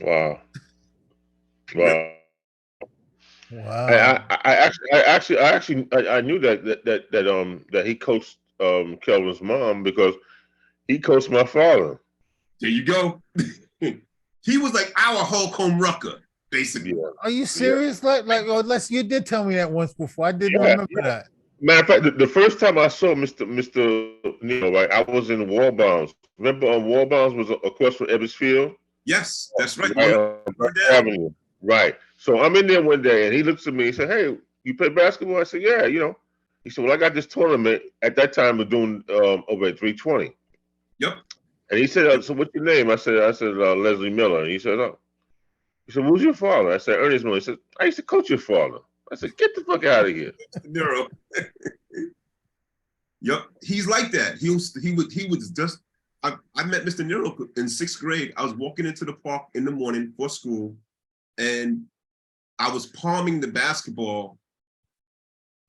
Wow. Wow. Wow. I knew that he coached Kelvin's mom because he coached my father. There you go. He was like our Holcomb Rucker, basically. Yeah. Are you serious? Yeah. Like, unless you did tell me that once before. I didn't remember that. Matter of fact, the first time I saw Mr. Nero, right, I was in Wall Bounds. Remember, Wall Bounds was across from Ebbets Field? Yes, that's right. Avenue. Right. So I'm in there one day, and he looks at me and said, "Hey, you play basketball?" I said, "Yeah, you know." He said, "Well, I got this tournament at that time. We're doing over at 320." Yep. And he said, "So what's your name?" I said, Leslie Miller. And he said, "Oh." He said, "Who's your father?" I said, "Ernest Miller." He said, "I used to coach your father." I said, "Get the fuck out of here." Nero. Yep, he's like that. He was just. I met Mr. Nero in 6th grade. I was walking into the park in the morning for school, and I was palming the basketball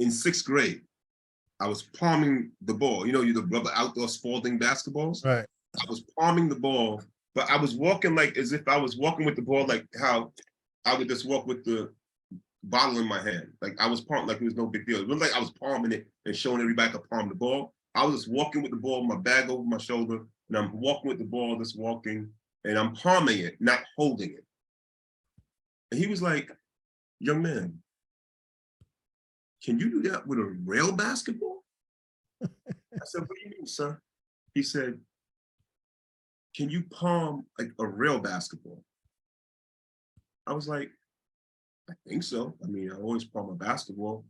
in 6th grade. I was palming the ball. You know, the rubber outdoor Spalding basketballs. Right. I was palming the ball, but I was walking like as if I was walking with the ball, like how I would just walk with the bottle in my hand. Like I was palming, like it was no big deal. It looked like I was palming it and showing everybody I could palm the ball. I was just walking with the ball, my bag over my shoulder, and I'm walking with the ball, just walking, and I'm palming it, not holding it. And he was like, "Young man, can you do that with a real basketball?" I said, "What do you mean, sir?" He said, "Can you palm like a real basketball?" I was like, "I think so. I mean, I always palm a basketball."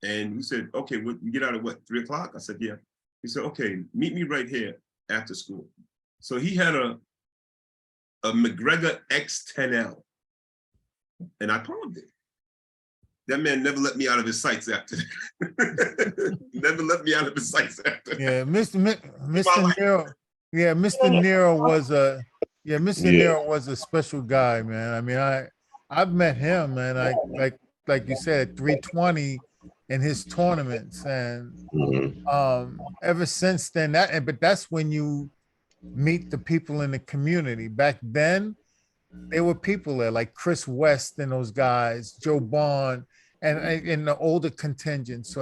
And he said, "Okay, you get out at what, 3 o'clock?" I said, "Yeah." He said, "Okay, meet me right here after school." So he had a McGregor X10L, and I palmed it. That man never let me out of his sights after that. Never let me out of his sights after that. Yeah, Mr. Nero. Yeah, Mr. Nero was Nero was a special guy, man. I mean, I've met him, man. Like you said, 320 in his tournaments, and ever since then but that's when you meet the people in the community. Back then, there were people there like Chris West and those guys, Joe Bond, and in the older contingent. So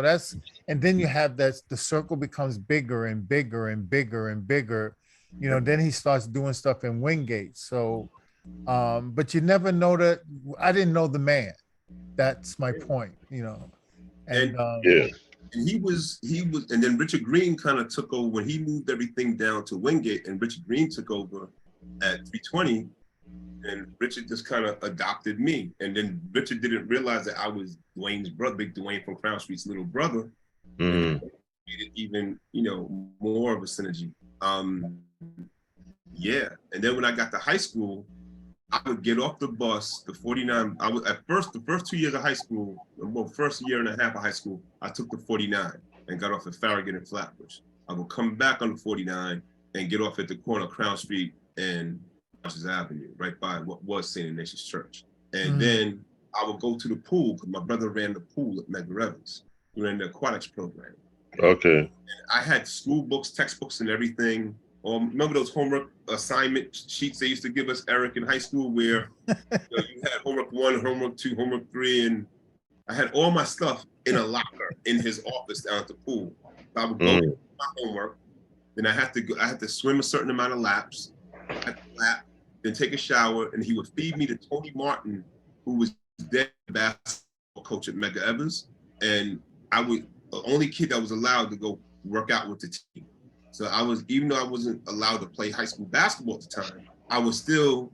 and then you have the circle becomes bigger and bigger and bigger and bigger. You know, then he starts doing stuff in Wingate. So, but you never know that. I didn't know the man. That's my point, you know. And yeah. And he was, and then Richard Green kind of took over when he moved everything down to Wingate, and Richard Green took over at 320, and Richard just kind of adopted me. And then Richard didn't realize that I was Dwayne's brother, Big Dwayne from Crown Street's little brother. And it made it even, more of a synergy. Yeah, and then when I got to high school, I would get off the bus, the 49. I was the first 2 years of high school, well, first year and a half of high school, I took the 49 and got off at Farragut and Flatbush. I would come back on the 49 and get off at the corner of Crown Street and Washington Avenue, right by what was St. Ignatius Church. And then I would go to the pool because my brother ran the pool at Medgar Evans. We ran the aquatics program. Okay. And I had school books, textbooks, and everything. Remember those homework assignment sheets they used to give us, Eric, in high school, where you had homework 1, homework 2, homework 3, and I had all my stuff in a locker in his office down at the pool. So I would go do my homework, then I had to swim a certain amount of laps, then take a shower, and he would feed me to Tony Martin, who was then basketball coach at Medgar Evans, and the only kid that was allowed to go work out with the team. So I was, even though I wasn't allowed to play high school basketball at the time, I was still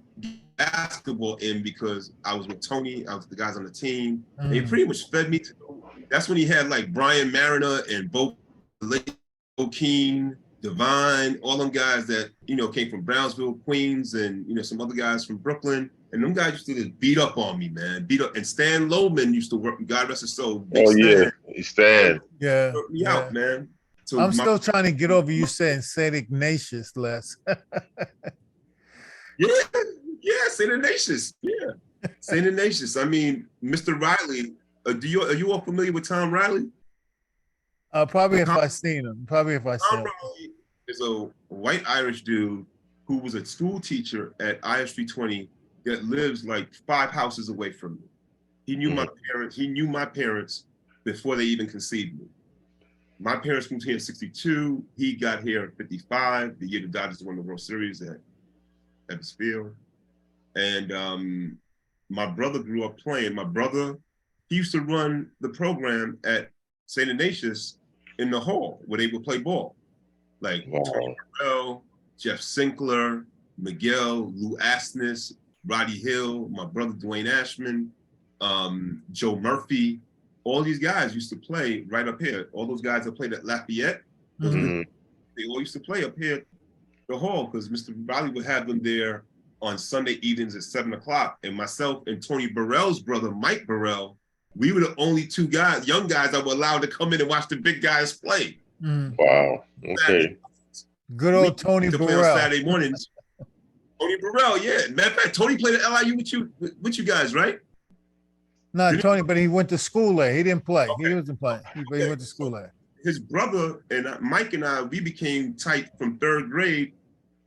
basketball in because I was with Tony, I was the guys on the team. They pretty much fed me to, that's when he had like Brian Mariner and Bo Keene, Divine, all them guys that, you know, came from Brownsville, Queens, and, you know, some other guys from Brooklyn. And them guys used to just beat up on me, man. Beat up. And Stan Lowman used to work, God rest his soul. Big yeah, Stan. Yeah. Worked me out, man. So I'm still trying to get over you saying St. Ignatius, Les. yeah, St. Ignatius. Yeah. St. Ignatius. I mean, Mr. Riley, are you all familiar with Tom Riley? Probably if I seen him. Probably if I seen him. Tom Riley is a white Irish dude who was a school teacher at IS 320 that lives like 5 houses away from me. He knew my parents. He knew my parents before they even conceived me. My parents moved here in '62. He got here in '55, the year the Dodgers won the World Series at Ebbets Field. And my brother grew up playing. My brother, he used to run the program at St. Ignatius in the hall where they would play ball. Like Tony Burrell, Jeff Sinkler, Miguel, Lou Asness, Roddy Hill, my brother Dwayne Ashman, Joe Murphy. All these guys used to play right up here. All those guys that played at Lafayette, they all used to play up here at the hall because Mr. Riley would have them there on Sunday evenings at 7 o'clock. And myself and Tony Burrell's brother, Mike Burrell, we were the only 2 guys, young guys, that were allowed to come in and watch the big guys play. Wow. Okay. Good old Tony to Burrell. Play on Saturday mornings. Tony Burrell, yeah. Matter of fact, Tony played at LIU with you guys, right? No, Tony, but he went to school there. He didn't play. Okay. He wasn't playing. He went to school there. His brother and Mike and I, we became tight from 3rd grade,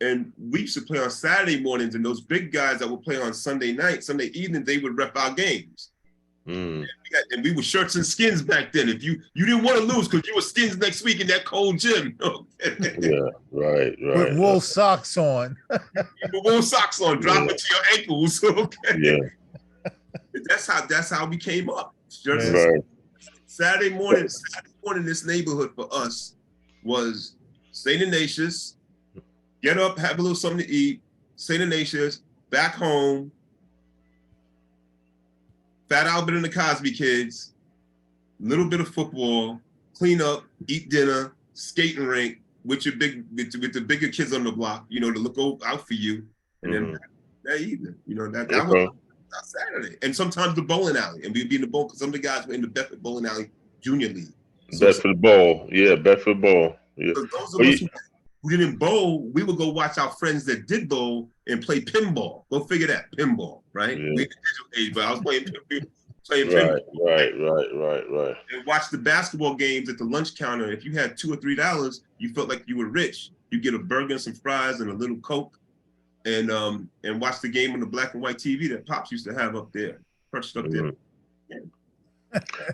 and we used to play on Saturday mornings. And those big guys that would play on Sunday night, Sunday evening, they would rep our games. And we were shirts and skins back then. If you didn't want to lose because you were skins next week in that cold gym. Yeah, right. With wool socks on. With wool socks on, drop it to your ankles. Okay. Yeah. That's how we came up. Right. Saturday morning, this neighborhood for us was St. Ignatius, get up, have a little something to eat, St. Ignatius, back home, Fat Albert and the Cosby Kids, a little bit of football, clean up, eat dinner, skating rink with the bigger kids on the block, you know, to look out for you. And then that evening, you know, that was Saturday. And sometimes the bowling alley. And we'd be in the bowl because some of the guys were in the Bedford Bowling Alley Junior League. Bedford Bowl. Yeah, Bedford Bowl. Yeah. Those of us who didn't bowl, we would go watch our friends that did bowl and play pinball. Go figure that, pinball, right? Yeah. We didn't age, but I was playing pinball. Right. And watch the basketball games at the lunch counter. If you had $2 or $3, you felt like you were rich. You get a burger and some fries and a little Coke, and watch the game on the black and white TV that Pops used to have up there, perched up there. Yeah.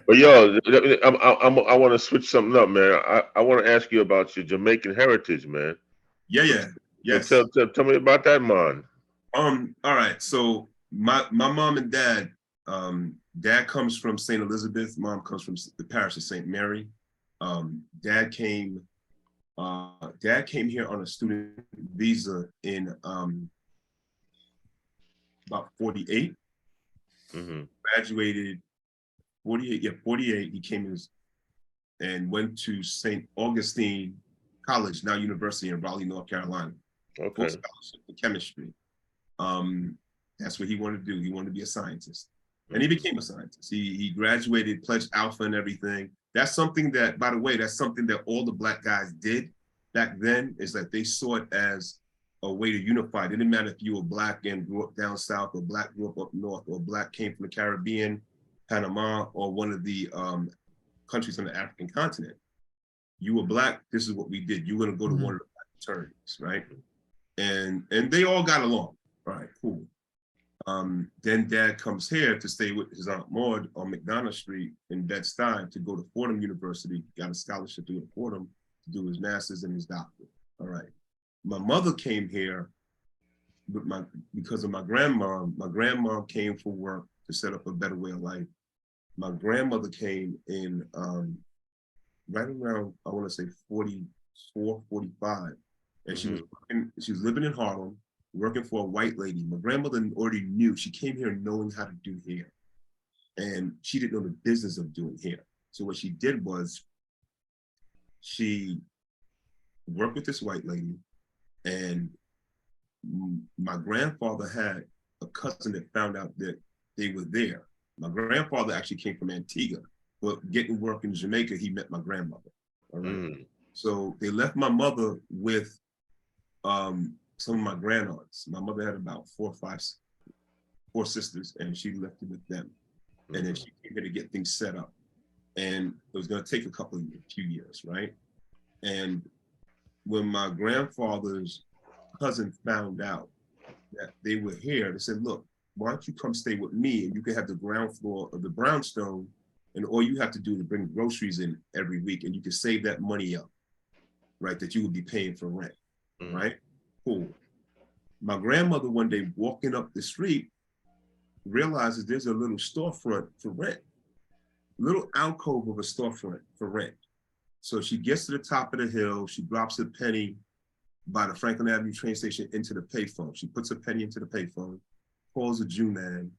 But yo, I want to switch something up, man. I want to ask you about your Jamaican heritage, man. Yes. Tell me about that, man. All right. So my mom and dad, dad comes from St. Elizabeth. Mom comes from the parish of St. Mary. Dad came here on a student visa in about 48. Graduated 48. He came and went to St. Augustine College, now University in Raleigh, North Carolina. Okay. Scholarship for chemistry. That's what he wanted to do. He wanted to be a scientist. And he became a scientist. He graduated, pledged Alpha and everything. That's something that, by the way, that's something that all the Black guys did back then, is that they saw it as a way to unify. It didn't matter if you were Black and grew up down south, or Black grew up north, or Black came from the Caribbean, Panama, or one of the countries on the African continent. You were Black, this is what we did. You were gonna go to one of the Black fraternities, right? And they all got along. All right, cool. Then Dad comes here to stay with his Aunt Maud on McDonough Street in Bed-Stuy to go to Fordham University, got a scholarship to go to Fordham to do his master's and his doctorate. All right. My mother came here because of my grandma. My grandma came for work to set up a better way of life. My grandmother came in right around, I want to say 4:45, and she was living in Harlem, working for a white lady. My grandmother already knew. She came here knowing how to do hair, and she didn't know the business of doing hair. So what she did was she worked with this white lady, and my grandfather had a cousin that found out that they were there. My grandfather actually came from Antigua, but getting work in Jamaica, he met my grandmother. All right. So they left my mother with some of my granddaughters. My mother had about four sisters, and she left it with them. And then she came here to get things set up. And it was going to take few years, right? And when my grandfather's cousin found out that they were here, they said, look, why don't you come stay with me, and you can have the ground floor of the brownstone, and all you have to do is bring groceries in every week, and you can save that money up, right, that you would be paying for rent, right? Cool. My grandmother one day walking up the street realizes there's a little storefront for rent, little alcove of a storefront for rent. So she gets to the top of the hill, she drops a penny by the Franklin Avenue train station into the payphone. She puts a penny into the payphone, calls a Jew man,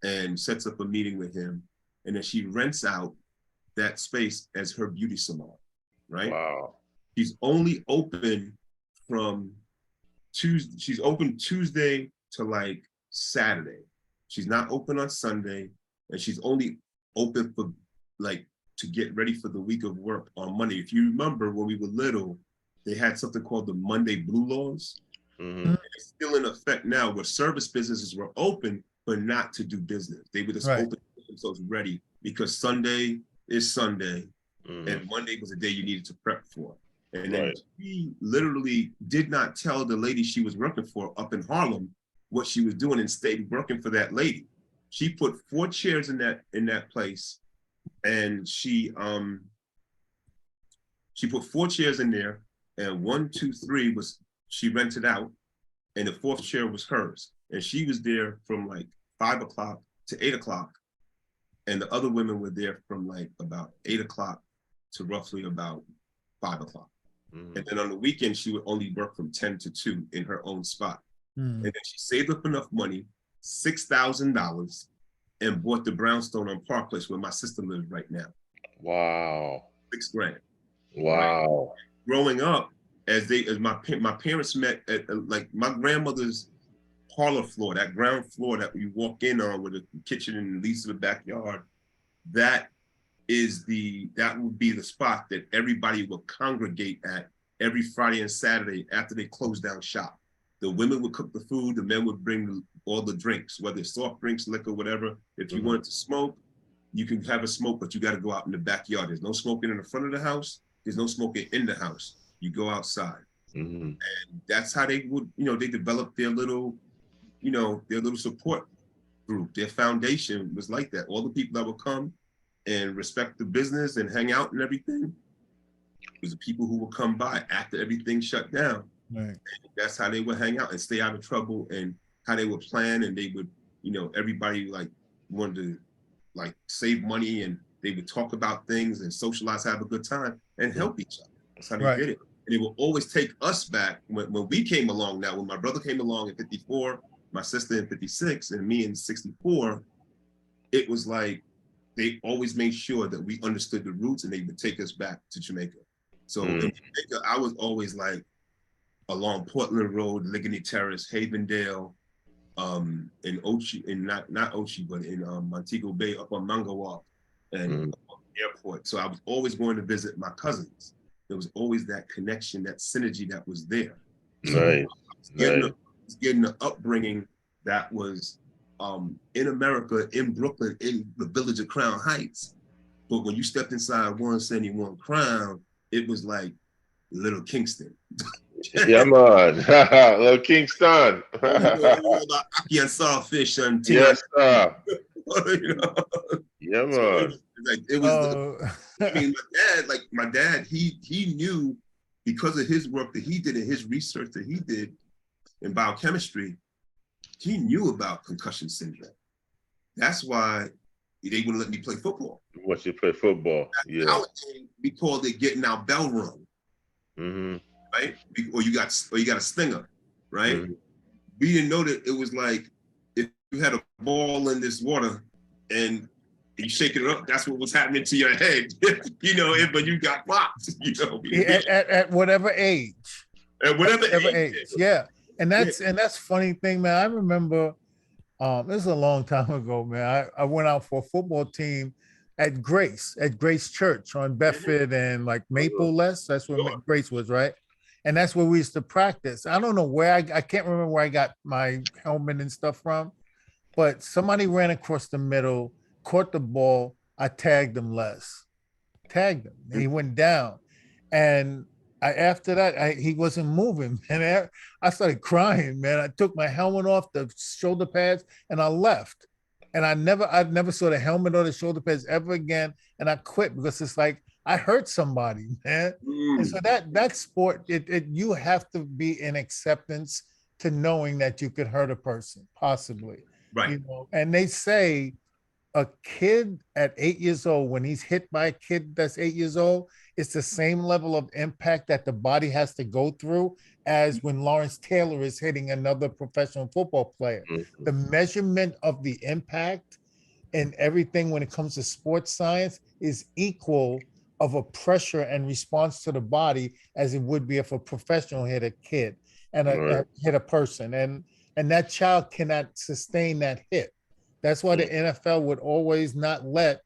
and sets up a meeting with him. And then she rents out that space as her beauty salon, right? Wow. She's only open from Tuesday. She's open Tuesday to like Saturday. She's not open on Sunday, and she's only open for like to get ready for the week of work on Monday. If you remember when we were little, they had something called the Monday Blue Laws. It's still in effect now, where service businesses were open, but not to do business. They were just open to get themselves ready, because Sunday is Sunday, and Monday was the day you needed to prep for. And then she literally did not tell the lady she was working for up in Harlem what she was doing, and stayed working for that lady. She put 4 chairs in that place, and she put 4 chairs in there, and 1, 2, 3 was she rented out, and the 4th chair was hers. And she was there from like 5 o'clock to 8 o'clock, and the other women were there from like about 8 o'clock to roughly about 5 o'clock. And then on the weekend, she would only work from 10 to 2 in her own spot. And then she saved up enough money, $6,000, and bought the brownstone on Park Place, where my sister lives right now. Wow. $6,000. Wow. Right? Growing up, as my parents met at like my grandmother's parlor floor, that ground floor that you walk in on with the kitchen and leads to the backyard, that would be the spot that everybody would congregate at every Friday and Saturday after they closed down shop. The women would cook the food, the men would bring all the drinks, whether it's soft drinks, liquor, whatever. If you wanted to smoke, you can have a smoke, but you got to go out in the backyard. There's no smoking in the front of the house. There's no smoking in the house. You go outside. And that's how they would, they developed their little support group. Their foundation was like that. All the people that would come and respect the business and hang out and everything, it was the people who would come by after everything shut down. And that's how they would hang out and stay out of trouble, and how they would plan, and they would, everybody like wanted to like save money, and they would talk about things and socialize, have a good time, and help each other. That's how they did it. And it will always take us back when we came along. Now, when my brother came along in 54, my sister in 56, and me in 64, it was like they always made sure that we understood the roots, and they would take us back to Jamaica. So in Jamaica, I was always like along Portland Road, Ligony Terrace, Havendale, in Ochi, in not Ochi, but in Montego Bay, up on Mangawa and airport. So I was always going to visit my cousins. There was always that connection, that synergy that was there. So getting the upbringing that was in America, in Brooklyn, in the village of Crown Heights. But when you stepped inside 171 Crown, it was like Little Kingston. Yeah, man. Little Kingston. About Aki and Sawfish and yes, sir. Yeah, man. So it was I mean, my dad, he knew, because of his work that he did and his research that he did in biochemistry, he knew about concussion syndrome. That's why they wouldn't let me play football. Once you play football, yeah. We called it getting our bell rung. Mm-hmm. right? Or you got a stinger, right? Mm-hmm. We didn't know that it was like if you had a ball in this water and you shake it up, that's what was happening to your head, but you got blocked, At whatever age. At whatever Whatever age. age. Yeah. And that's funny thing, man. I remember this is a long time ago, man. I went out for a football team at Grace Church on Bedford and like Maple Less. That's where Grace was, right? And that's where we used to practice. I don't know where I can't remember where I got my helmet and stuff from, but somebody ran across the middle, caught the ball. I tagged him tagged him. He went down. And after that, he wasn't moving. And I started crying, man. I took my helmet off, the shoulder pads, and I left. And I never saw the helmet or the shoulder pads ever again. And I quit because it's like I hurt somebody, man. And so that sport, you have to be in acceptance to knowing that you could hurt a person, possibly. Right. And they say a kid at 8 years old, when he's hit by a kid that's 8 years old, it's the same level of impact that the body has to go through as when Lawrence Taylor is hitting another professional football player. Mm-hmm. The measurement of the impact and everything when it comes to sports science is equal of a pressure and response to the body as it would be if a professional hit a kid and hit a person. And that child cannot sustain that hit. That's why the NFL would always not let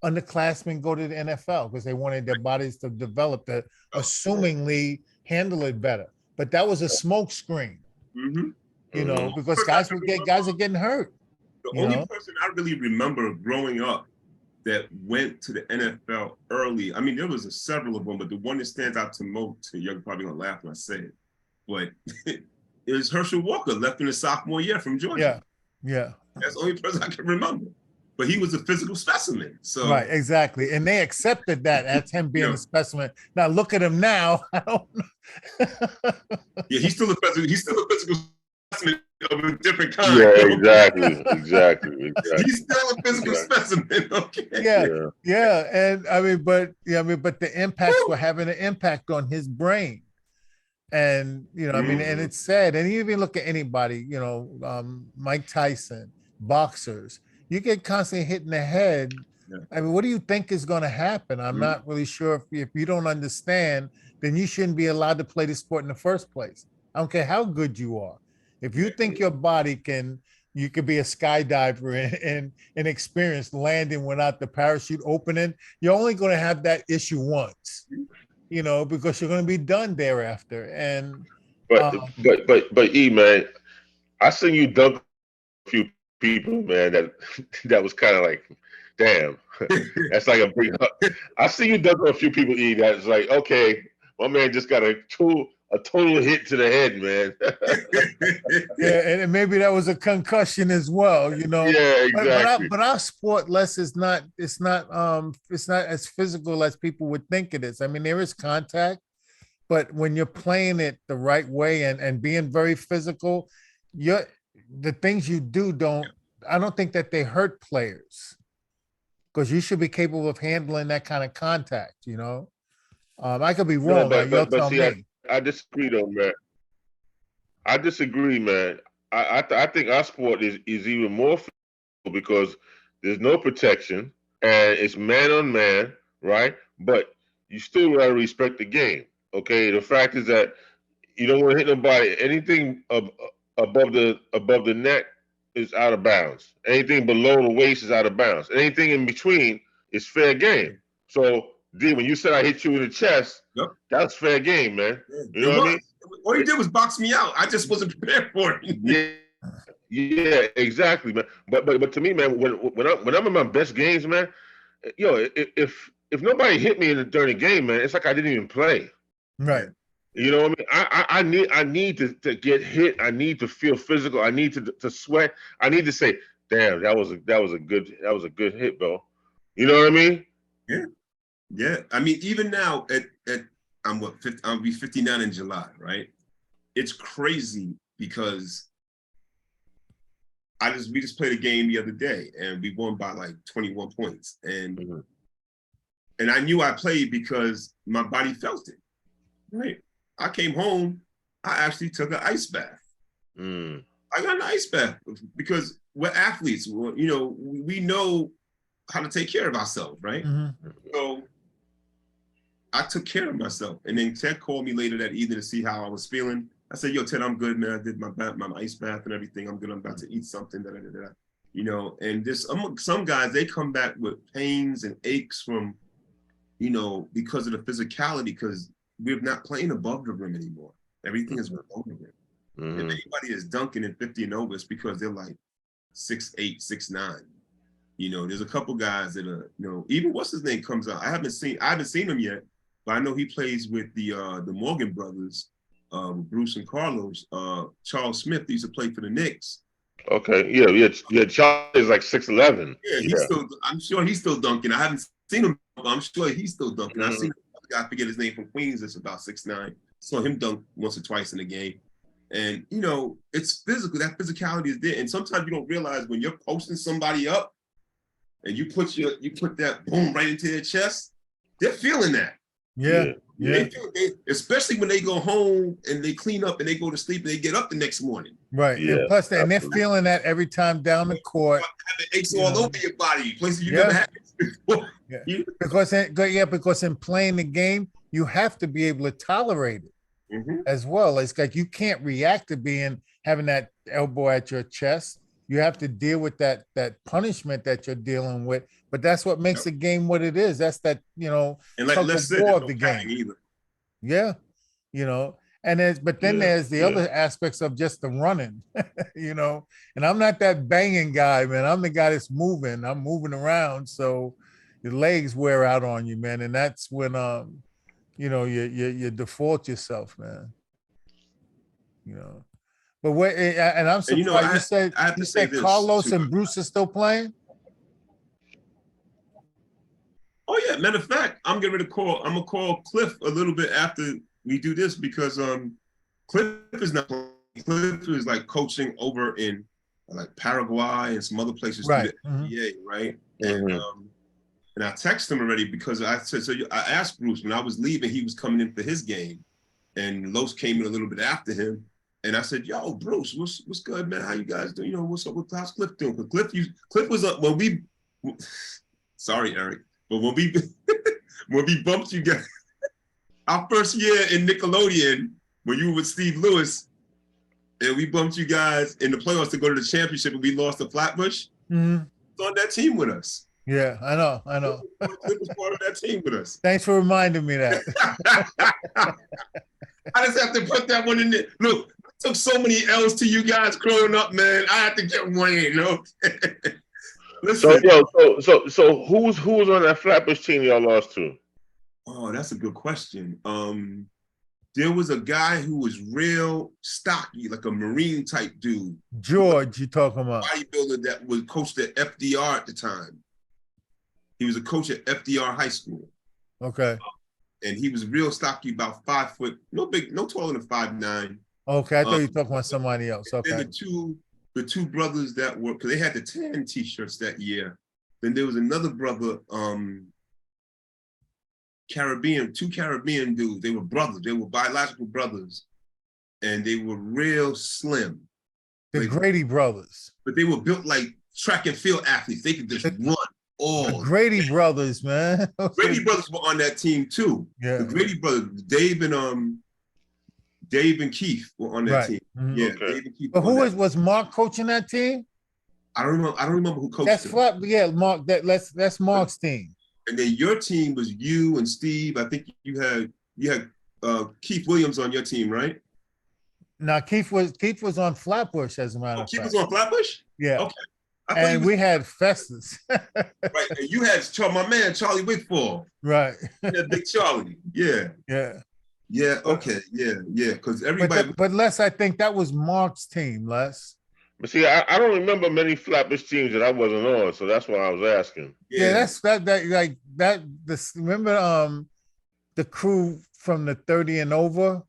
underclassmen go to the NFL because they wanted their bodies to develop to assumingly handle it better. But that was a smoke screen, because guys are getting hurt. The only person I really remember growing up that went to the NFL early, I mean, there was several of them, but the one that stands out to most, you're probably gonna laugh when I say it, but it was Herschel Walker, left in his sophomore year from Georgia. Yeah. That's the only person I can remember. But he was a physical specimen. So right, exactly. And they accepted that as him being a specimen. Now look at him now. I don't know. Yeah, he's still a physical specimen of a different kind. Yeah, exactly. He's still a physical specimen. Okay. Yeah. And but the impacts were having an impact on his brain. And and it's sad. And you even look at anybody, Mike Tyson, boxers, you get constantly hit in the head. I mean, what do you think is going to happen? I'm not really sure. If you don't understand, then you shouldn't be allowed to play the sport in the first place. I don't care how good you are. If you think your body you could be a skydiver and experience landing without the parachute opening, you're only going to have that issue once. Because you're going to be done thereafter. And but E, man, I seen you dunk a few people, man, that was kind of like, damn, that's like a big. I see you dunk a few people, E, that's like, okay, my man just got a total hit to the head, man. Yeah, and maybe that was a concussion as well, Yeah, exactly. But our sport, Les, is not. It's not as physical as people would think it is. I mean, there is contact, but when you're playing it the right way and being very physical, the things you do I don't think that they hurt players, because you should be capable of handling that kind of contact. I could be wrong. No, you'll tell me. I disagree, though, man. I disagree, man. I think our sport is even more physical because there's no protection and it's man on man, right? But you still gotta respect the game. Okay. The fact is that you don't want to hit nobody. Anything above the neck is out of bounds. Anything below the waist is out of bounds. Anything in between is fair game. So, D, when you said I hit you in the chest, that's fair game, man. You know what I mean? All you did was box me out. I just wasn't prepared for it. Yeah, exactly, man. But to me, man, when I'm in my best games, man, if nobody hit me during the game, man, it's like I didn't even play. Right. You know what I mean? I need to get hit. I need to feel physical. I need to sweat. I need to say, damn, that was a good hit, bro. You know what I mean? Yeah. I mean, even now I'll be 59 in July, right? It's crazy because we just played a game the other day and we won by like 21 points. And I knew I played because my body felt it. Right. I came home. I actually took an ice bath. Mm. I got an ice bath because we're athletes. You know, we know how to take care of ourselves, right? Mm-hmm. So I took care of myself. And then Ted called me later that evening to see how I was feeling. I said, yo, Ted, I'm good, man. I did my ice bath and everything. I'm good. I'm about to eat something. Da, da, da, da. You know, and just some guys, they come back with pains and aches from, you know, because of the physicality, because we're not playing above the rim anymore. Everything is below the rim. Mm-hmm. If anybody is dunking in 50 and over, it's because they're like 6'8", 6'9". You know, there's a couple guys that are, you know, even what's his name comes out. I haven't seen him yet, but I know he plays with the Morgan brothers, Bruce and Carlos. Charles Smith used to play for the Knicks. Okay, yeah. Charlie is like 6'11". Yeah, he's still. I'm sure he's still dunking. I haven't seen him, but I'm sure he's still dunking. Mm-hmm. I've seen a guy, I forget his name, from Queens. That's about 6'9". Saw him dunk once or twice in a game. And you know, it's physical. That physicality is there. And sometimes you don't realize when you're posting somebody up, and you put that boom right into their chest. They're feeling that. Yeah. Especially when they go home and they clean up and they go to sleep and they get up the next morning. Right. Yeah, and plus, they're feeling that every time down the court. Having aches all over your body, places you never had before. Yeah. Because in playing the game, you have to be able to tolerate it as well. It's like you can't react to having that elbow at your chest. You have to deal with that punishment that you're dealing with. But that's what makes the game what it is. That's that, you know, and like let's say war of the game. Either. Yeah. You know, and there's the other aspects of just the running, you know, and I'm not that banging guy, man. I'm the guy that's moving. I'm moving around. So your legs wear out on you, man. And that's when, you know, you default yourself, man. You know, but and I'm surprised you know, you said Carlos and Bruce are still playing. Oh yeah, matter of fact, I'm gonna call Cliff a little bit after we do this because Cliff is not playing. Cliff is like coaching over in like Paraguay and some other places through the NBA, right? And I texted him already because I said, I asked Bruce when I was leaving, he was coming in for his game, and Los came in a little bit after him. And I said, yo, Bruce, what's good, man? How you guys doing? You know, what's up with how's Cliff doing? Because Cliff was up when we sorry, Eric, but when we bumped you guys our first year in Nickelodeon, when you were with Steve Lewis, and we bumped you guys in the playoffs to go to the championship and we lost to Flatbush, on that team with us. Yeah, I know. Cliff was part of that team with us. Thanks for reminding me that. I just have to put that one in there. Look, I took so many L's to you guys growing up, man. I have to get one, you know. Listen. So who was on that Flatbush team y'all lost to? Oh, that's a good question. There was a guy who was real stocky, like a Marine type dude. George, you talking about? Bodybuilder that was coached at FDR at the time. He was a coach at FDR High School. Okay. And he was real stocky, about 5 foot, no taller than 5'9". Okay, I thought you were talking about somebody else. Okay. And the two brothers that were, because they had the tan t-shirts that year. Then there was another brother, two Caribbean dudes. They were brothers. They were biological brothers. And they were real slim. The Grady brothers. But they were built like track and field athletes. They could just run. The Grady brothers, man. Grady brothers were on that team too. Yeah. The Grady brothers, Dave and Keith were on that team. Yeah, okay. Dave and Keith. But was Mark coaching that team? I don't remember who coached them. Mark. That's Mark's team. And then your team was you and Steve. I think you had Keith Williams on your team, right? No, Keith was on Flatbush, as a matter of fact. Keith was on Flatbush? Yeah. Okay. And we had Festus. Right. And you had my man, Charlie Wickfall. Right. Big Charlie. Yeah. Yeah. Yeah. Okay. Yeah. Yeah. Because everybody. But Les, I think that was Mark's team, Les. But see, I don't remember many Flatbush teams that I wasn't on, so that's what I was asking. Yeah, remember the crew from the 30 and over?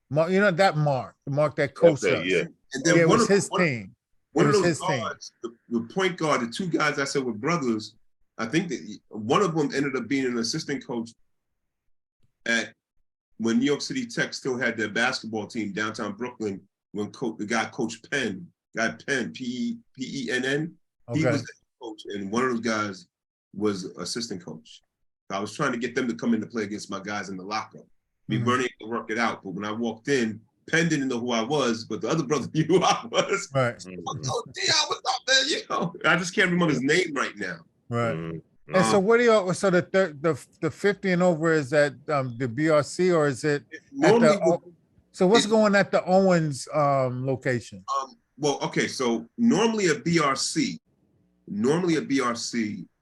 Mark, you know that Mark that coached us. Yeah. And then it was his team. One of those guards, the point guard, the two guys I said were brothers, I think that one of them ended up being an assistant coach at when New York City Tech still had their basketball team downtown Brooklyn, when the guy coached Penn, Penn, he was the coach, and one of those guys was assistant coach. I was trying to get them to come in to play against my guys in the locker. We weren't able to work it out, but when I walked in, Penn didn't know who I was, but the other brother knew who I was. Right. Oh, Dion, what's up, man? You know, I just can't remember his name right now. Right. And so what do you? So the 50 and over is at the BRC, or is it at the? So what's going at the Owens location? Well, okay, so normally a BRC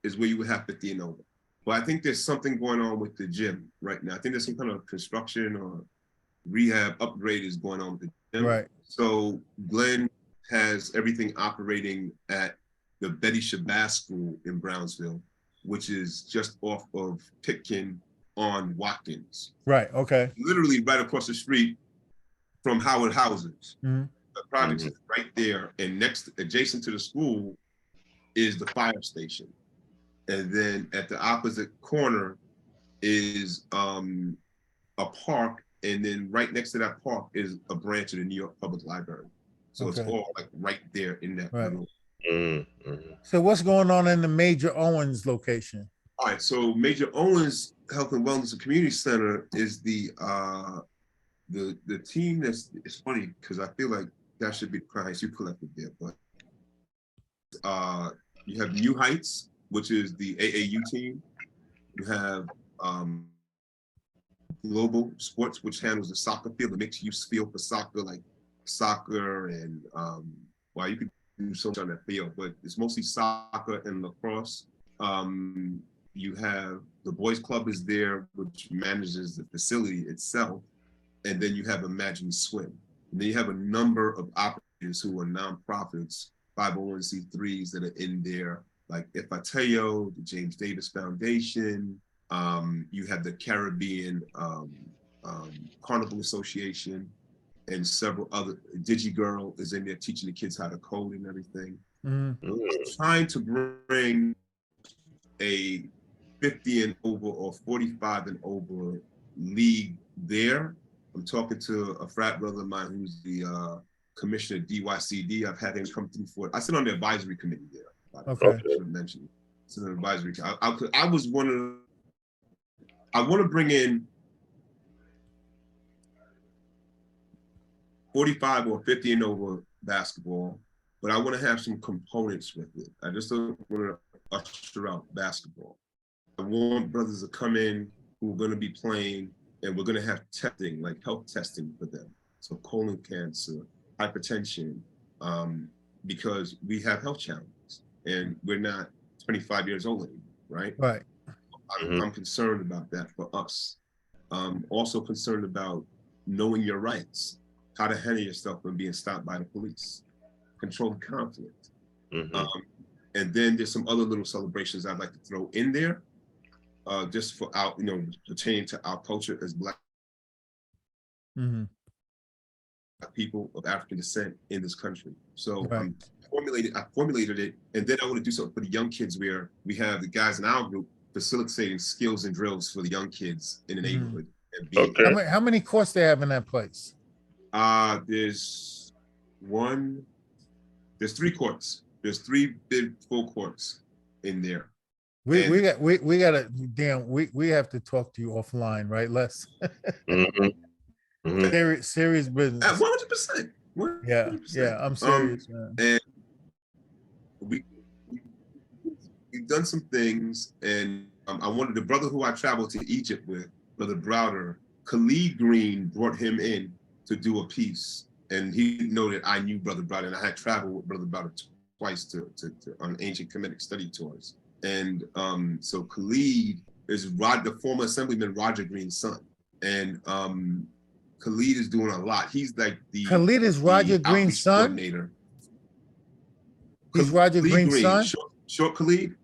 is where you would have 50 and over. But I think there's something going on with the gym right now. I think there's some kind of construction or rehab upgrade is going on with the gym. Right. So Glenn has everything operating at the Betty Shabazz School in Brownsville, which is just off of Pitkin on Watkins. Right, okay. Literally right across the street from Howard Houses. The project is right there, and adjacent to the school is the fire station. And then at the opposite corner is a park, and then right next to that park is a branch of the New York Public Library. So it's all like right there in that little. So what's going on in the Major Owens location? All right, so Major Owens Health and Wellness and Community Center is the team that's, it's funny because I feel like that should be Christ you collected there, but you have New Heights, which is the AAU team. You have Global Sports, which handles the soccer field, the mixed use field for soccer, like soccer and well, you could do so much on that field, but it's mostly soccer and lacrosse. You have the boys club is there, which manages the facility itself. And then you have Imagine Swim. And then you have a number of operators who are nonprofits, 501c3s that are in there, like If I Tell You, the James Davis Foundation. You have the Caribbean Carnival Association and several other. DigiGirl is in there teaching the kids how to code and everything. Trying to bring a 50 and over or 45 and over league there. I'm talking to a frat brother of mine who's the commissioner of DYCD. I've had him come through for it. I sit on the advisory committee there. Okay. I should have mentioned. Sit on the advisory. I was one of. I want to bring in 45 or 50 and over basketball, but I want to have some components with it. I just don't want to usher out basketball. I want brothers to come in who are going to be playing, and we're going to have testing, like health testing for them. So colon cancer, hypertension, because we have health challenges and we're not 25 years old anymore, right? Right. I'm concerned about that for us. Also concerned about knowing your rights, how to handle yourself when being stopped by the police, controlling conflict. And then there's some other little celebrations I'd like to throw in there, just for our, pertaining to our culture as Black people of African descent in this country. So I formulated it, and then I want to do something for the young kids where we have the guys in our group facilitating skills and drills for the young kids in the neighborhood. And how many courts they have in that place? There's 3 courts. There's 3 big full courts in there. We gotta damn we have to talk to you offline, right, Les? Serious business. 100%. Yeah, I'm serious, man. And we've done some things, and I wanted the brother who I traveled to Egypt with, Brother Browder, Khalid Green brought him in to do a piece, and he didn't know that I knew Brother Browder, and I had traveled with Brother Browder twice to on ancient Kemetic study tours. And so Khalid is the former Assemblyman Roger Green's son, and Khalid is doing a lot. He's like Khalid is Roger Green's son. He's Roger Green's son. Short Khalid,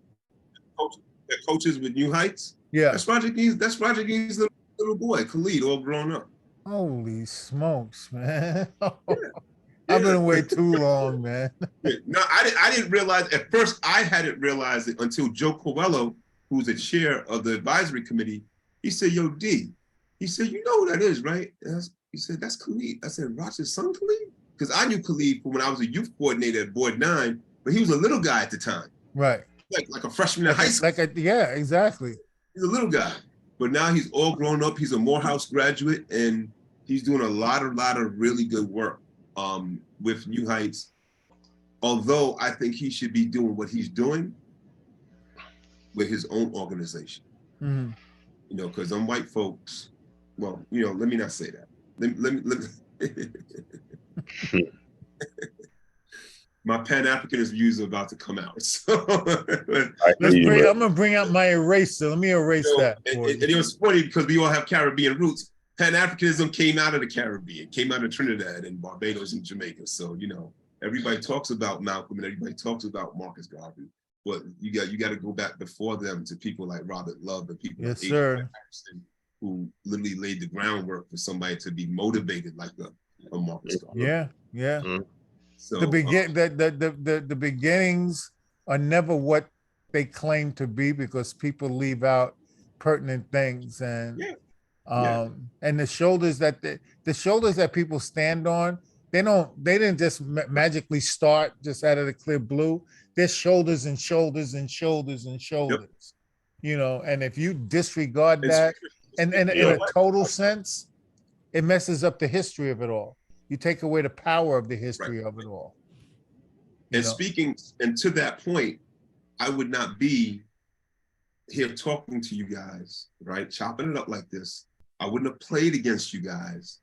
that coaches with New Heights. Yeah, that's Roger Green's little boy, Khalid, all grown up. Holy smokes, man! I've been away too long, man. No, I didn't realize at first. I hadn't realized it until Joe Coelho, who's the chair of the advisory committee. He said, "Yo, D, He said, you know who that is, right? He said, that's Khalid. I said, Roger's son Khalid? Because I knew Khalid from when I was a youth coordinator at Board 9, but he was a little guy at the time. Right. Like a freshman in high school. Yeah, exactly. He's a little guy. But now he's all grown up. He's a Morehouse graduate, and he's doing a lot of really good work with New Heights. Although I think he should be doing what he's doing with his own organization. Mm-hmm. You know, because them white folks, well, you know, let me not say that. Let me my Pan-Africanist views are about to come out. So I'm gonna bring out my eraser. Let me erase that. And it was funny because we all have Caribbean roots. Pan-Africanism came out of the Caribbean, came out of Trinidad and Barbados and Jamaica. So, you know, everybody talks about Malcolm and everybody talks about Marcus Garvey, but you got to go back before them to people like Robert Love and people like sir. Harrison, who literally laid the groundwork for somebody to be motivated like a Marcus Garvey. Yeah. Mm-hmm. So the beginnings are never what they claim to be because people leave out pertinent things and and the shoulders that people stand on, they didn't just magically start just out of the clear blue. There's shoulders and shoulders and shoulders and shoulders. Yep. You know, and if you disregard that and in a total sense, it messes up the history of it all. You take away the power of the history of it all. And speaking, and to that point, I would not be here talking to you guys, right? Chopping it up like this. I wouldn't have played against you guys.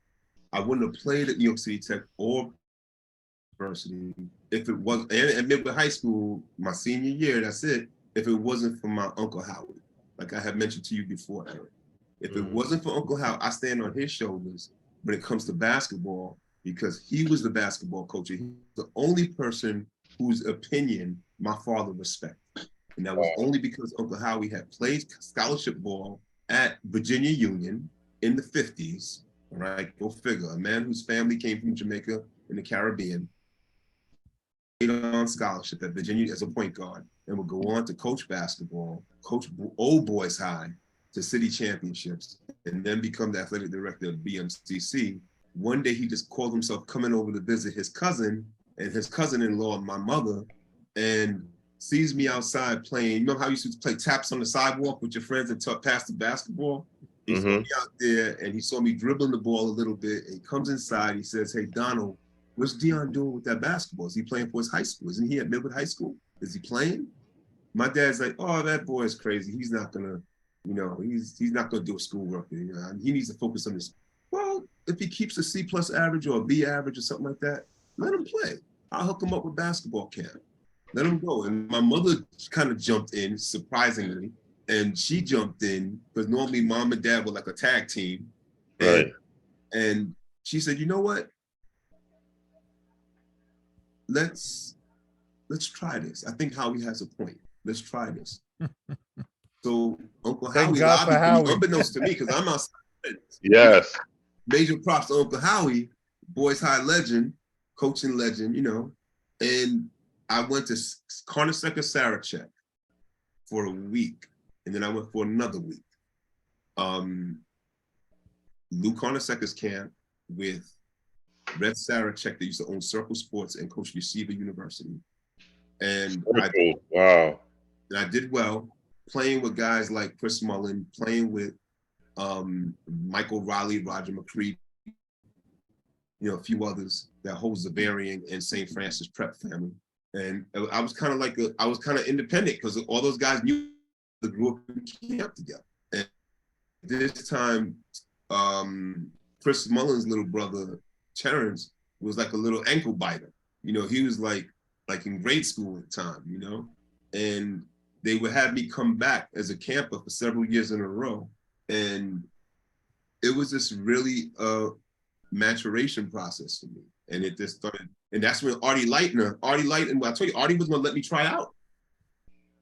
I wouldn't have played at New York City Tech or University if it was, and at Midwood High School, my senior year, that's it, if it wasn't for my Uncle Howard, like I have mentioned to you before, Eric. If it wasn't for Uncle Howard, I stand on his shoulders when it comes to basketball, because he was the basketball coach. He's the only person whose opinion my father respected. And that was only because Uncle Howie had played scholarship ball at Virginia Union in the 50s, all right? Go figure. A man whose family came from Jamaica in the Caribbean, played on scholarship at Virginia as a point guard, and would go on to coach basketball, coach Old Boys High to city championships, and then become the athletic director of BMCC. One day he just called himself coming over to visit his cousin and his cousin-in-law, my mother, and sees me outside playing. You know how you used to play taps on the sidewalk with your friends and pass the basketball? He saw me out there and he saw me dribbling the ball a little bit, and he comes inside, he says, hey, Donald, what's Dion doing with that basketball? Is he playing for his high school? Isn't he at Midwood High School? Is he playing? My dad's like, oh, that boy is crazy. He's not gonna, you know, he's not gonna do a schoolwork. You know, he needs to focus on this. Well, if he keeps a C+ average or a B average or something like that, let him play. I'll hook him up with basketball camp. Let him go. And my mother kind of jumped in, surprisingly, and she jumped in because normally mom and dad were like a tag team. Right. And she said, you know what? Let's try this. I think Howie has a point. Let's try this. So Uncle Howie, unbeknownst to me, because I'm outside. Yes. Major props to Uncle Howie, Boys High legend, coaching legend, you know. And I went to Carnesecca Sarachek for a week, and then I went for another week. Lou Carnesecca's camp with Red Sarachek, that used to own Circle Sports and coach Yeshiva University. And I did well, playing with guys like Chris Mullen, playing with Michael Riley, Roger McCready, you know, a few others, that whole Zavarian and St. Francis prep family. And I was kind of independent because all those guys knew they grew up in camp together. And this time, Chris Mullen's little brother, Terrence, was like a little ankle biter. You know, he was like in grade school at the time, you know? And they would have me come back as a camper for several years in a row. And it was this really maturation process for me. And it just started, and that's when Artie Leitner, I told you, Artie was gonna let me try out.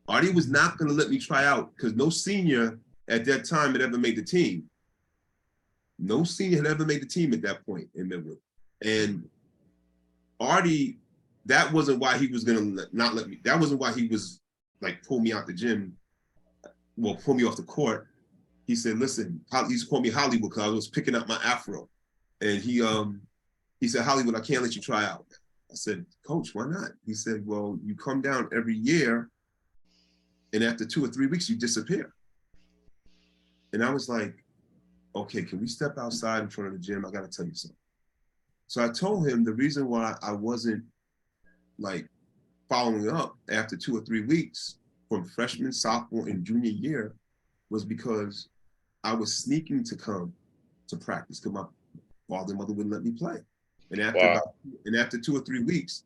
Artie was not gonna let me try out because no senior at that time had ever made the team. No senior had ever made the team at that point in Midwood. And Artie, that wasn't why he was gonna not let me, that wasn't why he was like pull me out the gym, well, pull me off the court. he said, listen, he used to call me Hollywood because I was picking up my afro. And he said, Hollywood, I can't let you try out. I said, Coach, why not? He said, well, you come down every year and after 2 or 3 weeks, you disappear. And I was like, okay, can we step outside in front of the gym? I got to tell you something. So I told him the reason why I wasn't like following up after 2 or 3 weeks from freshman, sophomore, and junior year was because I was sneaking to come to practice because my father and mother wouldn't let me play. And after 2 or 3 weeks,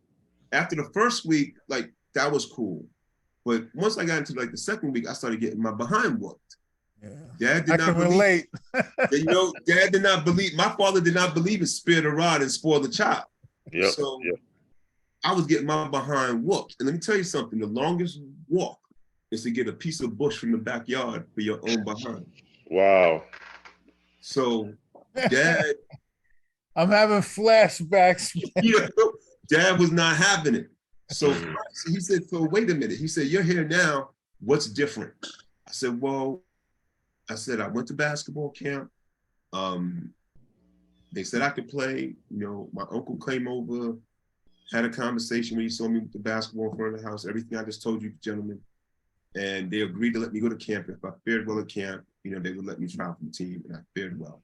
after the first week, like that was cool. But once I got into like the second week, I started getting my behind whooped. Yeah. Dad did not relate. Dad did not believe, my father did not believe in spare the rod and spoil the child. Yep. So I was getting my behind whooped. And let me tell you something, the longest walk is to get a piece of bush from the backyard for your own behind. Wow. So Dad, I'm having flashbacks. Dad was not having it. So he said, so wait a minute. He said, you're here now. What's different? I said, well, I went to basketball camp. They said I could play. You know, my uncle came over, had a conversation when he saw me with the basketball in front of the house, everything I just told you, gentlemen. And they agreed to let me go to camp. If I fared well at camp, you know, they would let me try for the team, and I fared well.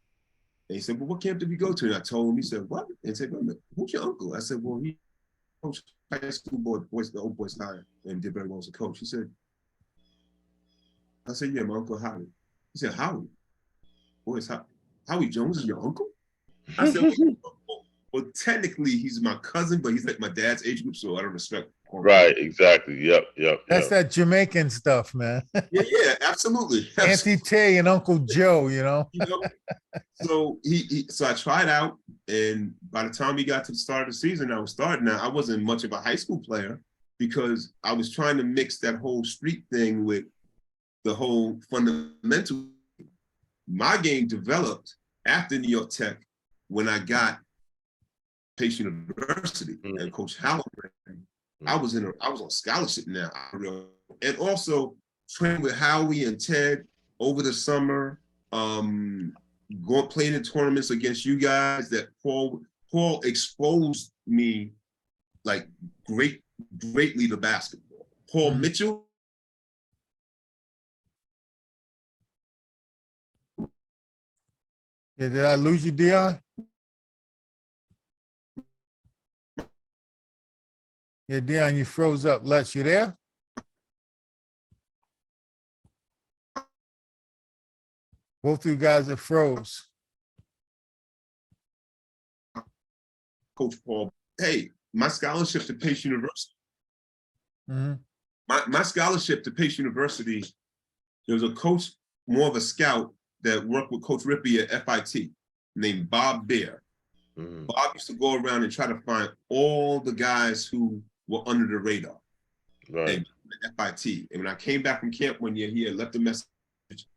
And he said, well, what camp did we go to? And I told him, he said, what? And he said, wait a minute, who's your uncle? I said, well, he coached high school boys, the old boys high, and did very well as a coach. He said, I said, yeah, my uncle Howie. He said, Howie? Boys, Howie Jones is your uncle? I said, well, technically he's my cousin, but he's like my dad's age group, so I don't respect him. Right, exactly. Yep. That's that Jamaican stuff, man. Yeah, absolutely. Auntie Tay and Uncle Joe, you know. So so I tried out, and by the time we got to the start of the season, I was starting. Now I wasn't much of a high school player because I was trying to mix that whole street thing with the whole fundamental. My game developed after New York Tech when I got Pace University and Coach Halloran. I was on scholarship now, and also trained with Howie and Ted over the summer. Playing in tournaments against you guys. That Paul exposed me like greatly to basketball. Paul Mitchell. Yeah, did I lose you, Dion? Yeah, Dion, you froze up. Les, you there? Both of you guys are froze. Coach Paul, hey, my scholarship to Pace University. My scholarship to Pace University, there was a coach, more of a scout, that worked with Coach Rippey at FIT named Bob Bear. Bob used to go around and try to find all the guys who were under the radar. Right. At FIT. And when I came back from camp one year, he had left a message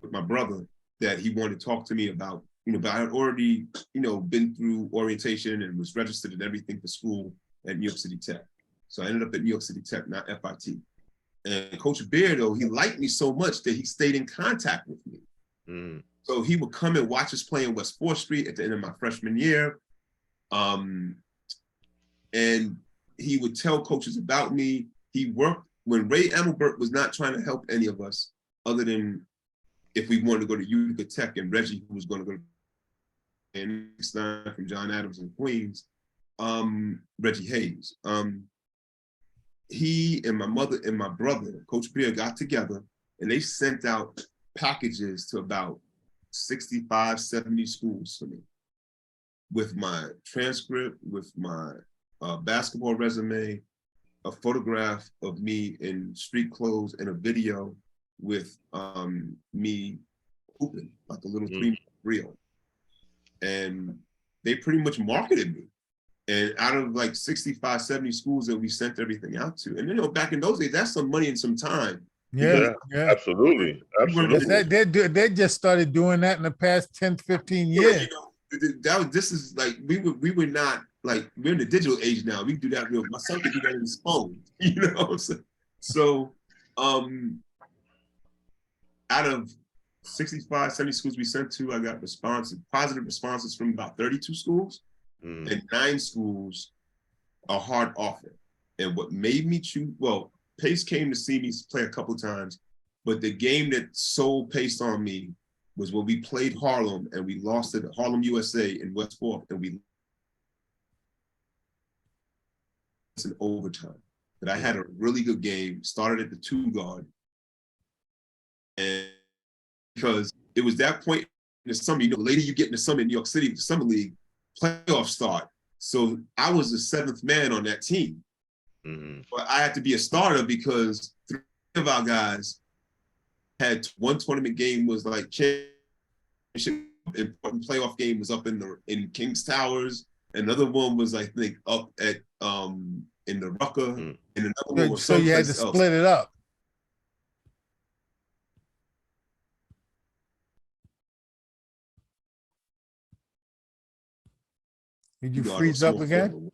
with my brother that he wanted to talk to me about, you know, but I had already, you know, been through orientation and was registered and everything for school at New York City Tech. So I ended up at New York City Tech, not FIT. And Coach Bear, though, he liked me so much that he stayed in contact with me. So he would come and watch us play in West 4th Street at the end of my freshman year. And he would tell coaches about me. He worked when Ray Amelbert was not trying to help any of us other than if we wanted to go to Utica Tech, and Reggie, who was going to go to, and from John Adams in Queens, Reggie Hayes. He and my mother and my brother, Coach Beer, got together and they sent out packages to about 65, 70 schools for me with my transcript, with my basketball resume, a photograph of me in street clothes, and a video with me hooping like a little 3-minute reel. And they pretty much marketed me. And out of like 65, 70 schools that we sent everything out to. And you know, back in those days, that's some money and some time. Yeah. Absolutely. They just started doing that in the past 10, 15 years. You know, this is like, we were not like, we're in the digital age now. We can do that my son can do that in his phone, you know? So out of 65, 70 schools we sent to, I got positive responses from about 32 schools, and 9 schools are hard offer. And what made me choose, well, Pace came to see me play a couple times, but the game that sold Pace on me was when we played Harlem and we lost to Harlem USA in West Fork, and we lost in overtime. But I had a really good game, started at the 2 guard, and because it was that point in the summer, you know, later you get in the summer in New York City, the summer league, playoffs start. So I was the 7th man on that team. But I had to be a starter because 3 of our guys had one tournament game was like championship, important playoff game was up in Kings Towers. Another one was, I think, up at in the Rucker, and another one was so you had to split it up. Did you freeze up again?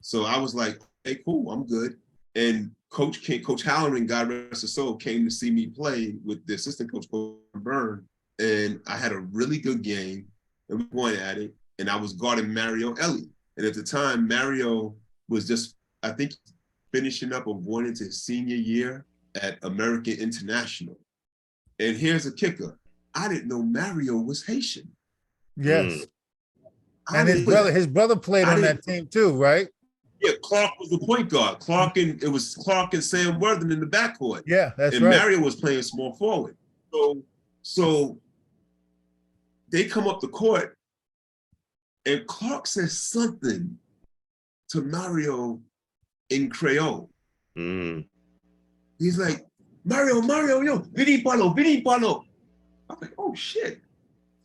So I was like, hey, cool, I'm good. And Coach Halloran, God rest his soul, came to see me play with the assistant coach, Coach Byrne. And I had a really good game, and we went at it. And I was guarding Mario Ellie. And at the time, Mario was just, I think, finishing up or going into his senior year at American International. And here's a kicker. I didn't know Mario was Haitian. Yes. And his brother played on that team too, right? Yeah, Clark was the point guard. It was Clark and Sam Worthing in the backcourt. Yeah, that's and right. And Mario was playing small forward. So they come up the court, and Clark says something to Mario in Creole. He's like, Mario, yo, Vini Palo. I'm like, oh shit,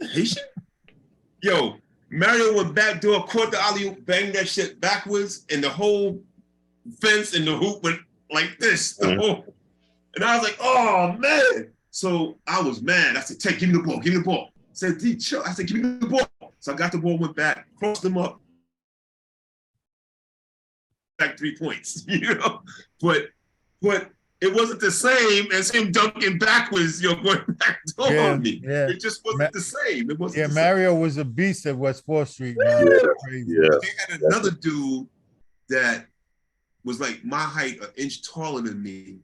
Haitian? Yo, Mario went back door, caught the alley-oop, banged that shit backwards, and the whole fence and the hoop went like this. And I was like, oh man. So I was mad. I said, give me the ball. I said, D, chill. I said, give me the ball. So I got the ball, went back, crossed them up, back 3 points, you know? But it wasn't the same as him dunking backwards, going back door on me. Yeah. It just wasn't the same. It wasn't the Mario same. was a beast at West 4th Street, man. Crazy. They had another dude that was like my height, an inch taller than me.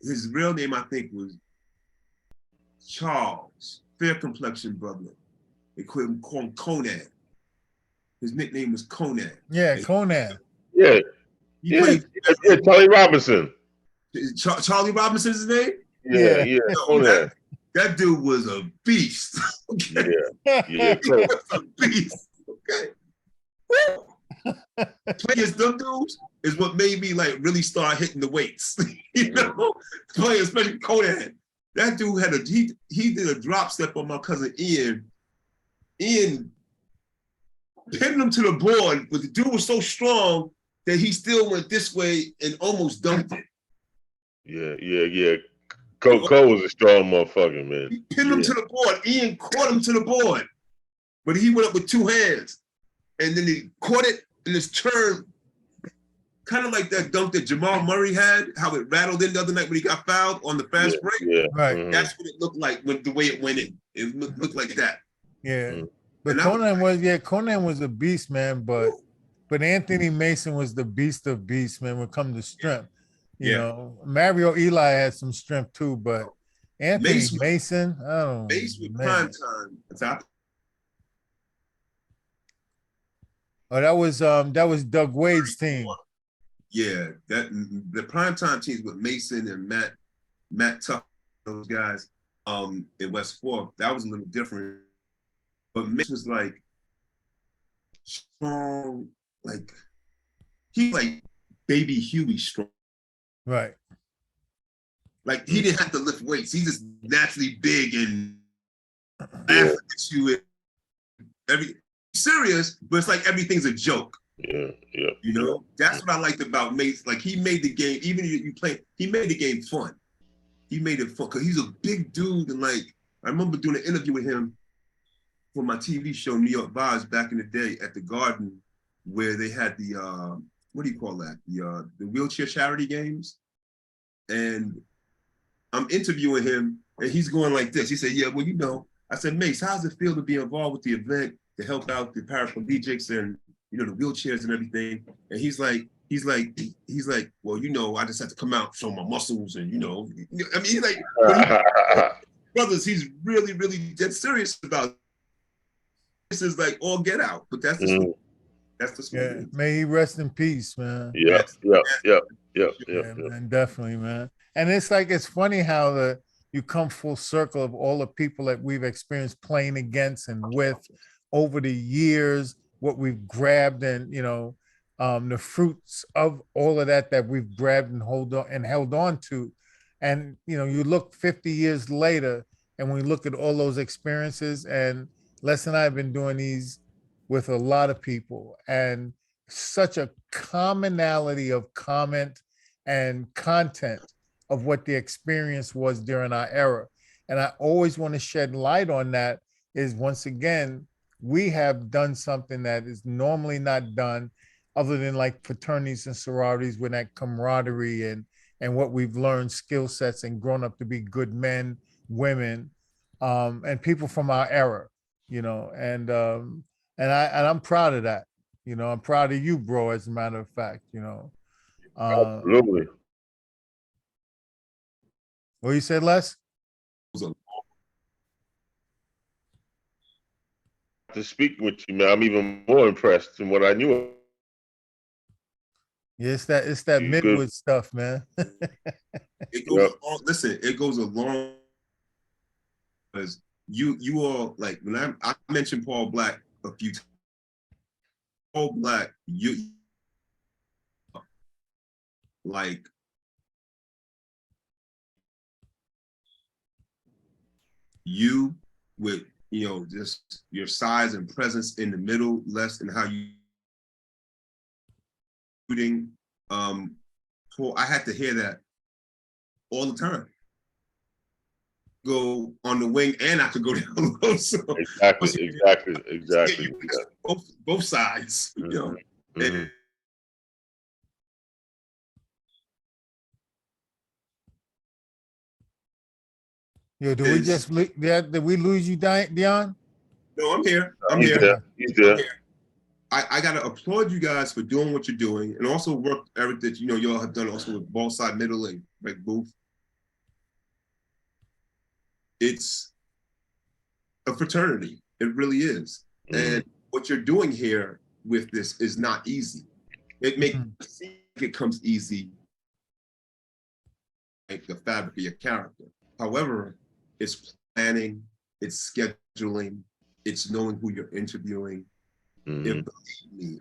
His real name, I think, was Charles, fair complexion brother. They called him Conan. His nickname was Conan. Yeah, Conan. Yeah. Charlie Robinson. Charlie Robinson's his name? Yeah. Conan. That dude was a beast. Okay? Yeah. He was a beast. Okay. Playing them dudes is what made me like really start hitting the weights. You know, playing especially Conan. That dude had he did a drop step on my cousin Ian. Ian pinned him to the board, but the dude was so strong that he still went this way and almost dunked it. Yeah. Cole was a strong motherfucker, man. He pinned him to the board. Ian caught him to the board, but he went up with 2 hands, and then he caught it in his turn, kind of like that dunk that Jamal Murray had, how it rattled in the other night when he got fouled on the fast break. Yeah. Right. That's what it looked like the way it went in. It looked like that. Yeah. But Conan was a beast, man. But Anthony Mason was the beast of beasts, man, when it comes to strength. You know, Mario Eli had some strength too, but Anthony Mason, I don't know. Mason with prime time. Oh, that was Doug Wade's team. Yeah, the primetime teams with Mason and Matt Tuck, those guys in West Fork, that was a little different. But Mason was like strong, like he like baby Huey strong. Right. Like he didn't have to lift weights. He's just naturally big and laughing at you. Serious, but it's like everything's a joke. Yeah. You know, that's what I liked about Mace. Like he made the game, even if you play, he made the game fun. He made it fun because he's a big dude. And like, I remember doing an interview with him for my TV show, New York Vibes, back in the day at the Garden, where they had the, what do you call that? The wheelchair charity games. And I'm interviewing him, and he's going like this. He said, "Yeah, well, you know," I said, "Mace, how does it feel to be involved with the event to help out the paraplegics and the wheelchairs and everything?" And he's like, "Well, you know, I just have to come out, show my muscles, and I mean, he's like, brothers, he's really, really dead serious about it. This is like all get out, but that's the that's the yeah. May he rest in peace, man. Yep, yep. Yeah, man, definitely, man. And it's like it's funny how you come full circle of all the people that we've experienced playing against and with over the years, what we've grabbed and the fruits of all of that we've grabbed and held on to. And you look 50 years later, and we look at all those experiences, and Les and I have been doing these with a lot of people, and such a commonality of comment and content of what the experience was during our era. And I always want to shed light on that is, once again, we have done something that is normally not done other than like fraternities and sororities with that camaraderie and what we've learned, skill sets, and grown up to be good men, women, and people from our era, and I'm proud of that. I'm proud of you, bro, as a matter of fact. Absolutely. What you said, Les? To speak with you, man, I'm even more impressed than what I knew. Yeah, it's that Midwood stuff, man. It goes listen, it goes along because you all, like, when I mentioned Paul Black a few times. Paul Black, you like you with just your size and presence in the middle, less than how you shooting. Paul, I had to hear that all the time. Go on the wing, and I could go down low. So exactly. Both sides, Mm-hmm. Yo, did we lose you, Dion? No, I'm here. He's there. He's there. I got to applaud you guys for doing what you're doing, and also work, Eric, that y'all have done also with Ball Side Middle and Rick Booth. It's a fraternity. It really is. Mm-hmm. And what you're doing here with this is not easy. It makes it seem like it comes easy, like the fabric of your character. However, it's planning, it's scheduling, it's knowing who you're interviewing. Mm-hmm. It, believe me,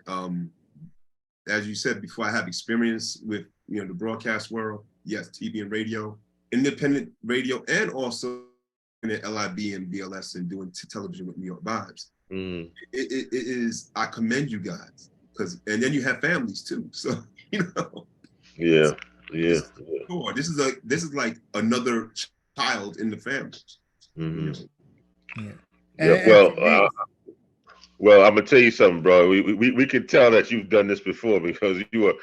as you said before, I have experience with the broadcast world. Yes, TV and radio, independent radio, and also in the LIB and BLS and doing television with New York Vibes. Mm. It is. I commend you guys and then you have families too. So Yeah. Sure. This is like another child in the family. Mm-hmm. Yeah. Well, I'm gonna tell you something, bro. We can tell that you've done this before because you are.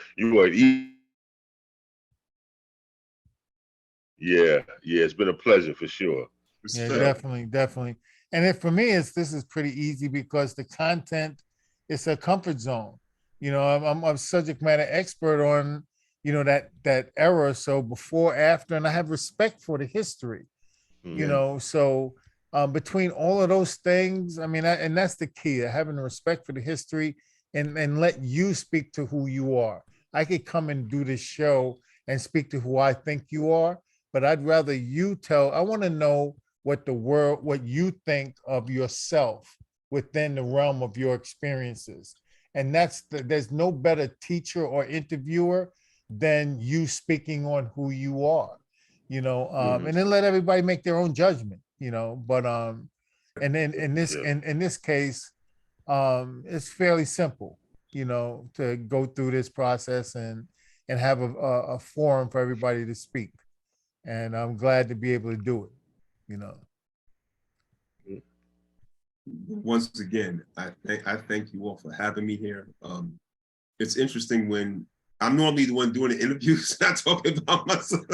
Yeah. It's been a pleasure for sure. Yeah, definitely. And for me, this is pretty easy because the content is a comfort zone. I'm a subject matter expert on that era. So before, after, and I have respect for the history. Mm-hmm. So between all of those things, I mean, and that's the key, having respect for the history and let you speak to who you are. I could come and do this show and speak to who I think you are, but I'd rather you I want to know what you think of yourself within the realm of your experiences. And there's no better teacher or interviewer than you speaking on who you are, mm-hmm. And then let everybody make their own judgment, but and then in this case, it's fairly simple, to go through this process and have a forum for everybody to speak. And I'm glad to be able to do it. Once again, I thank you all for having me here. It's interesting when I'm normally the one doing the interviews, not talking about myself.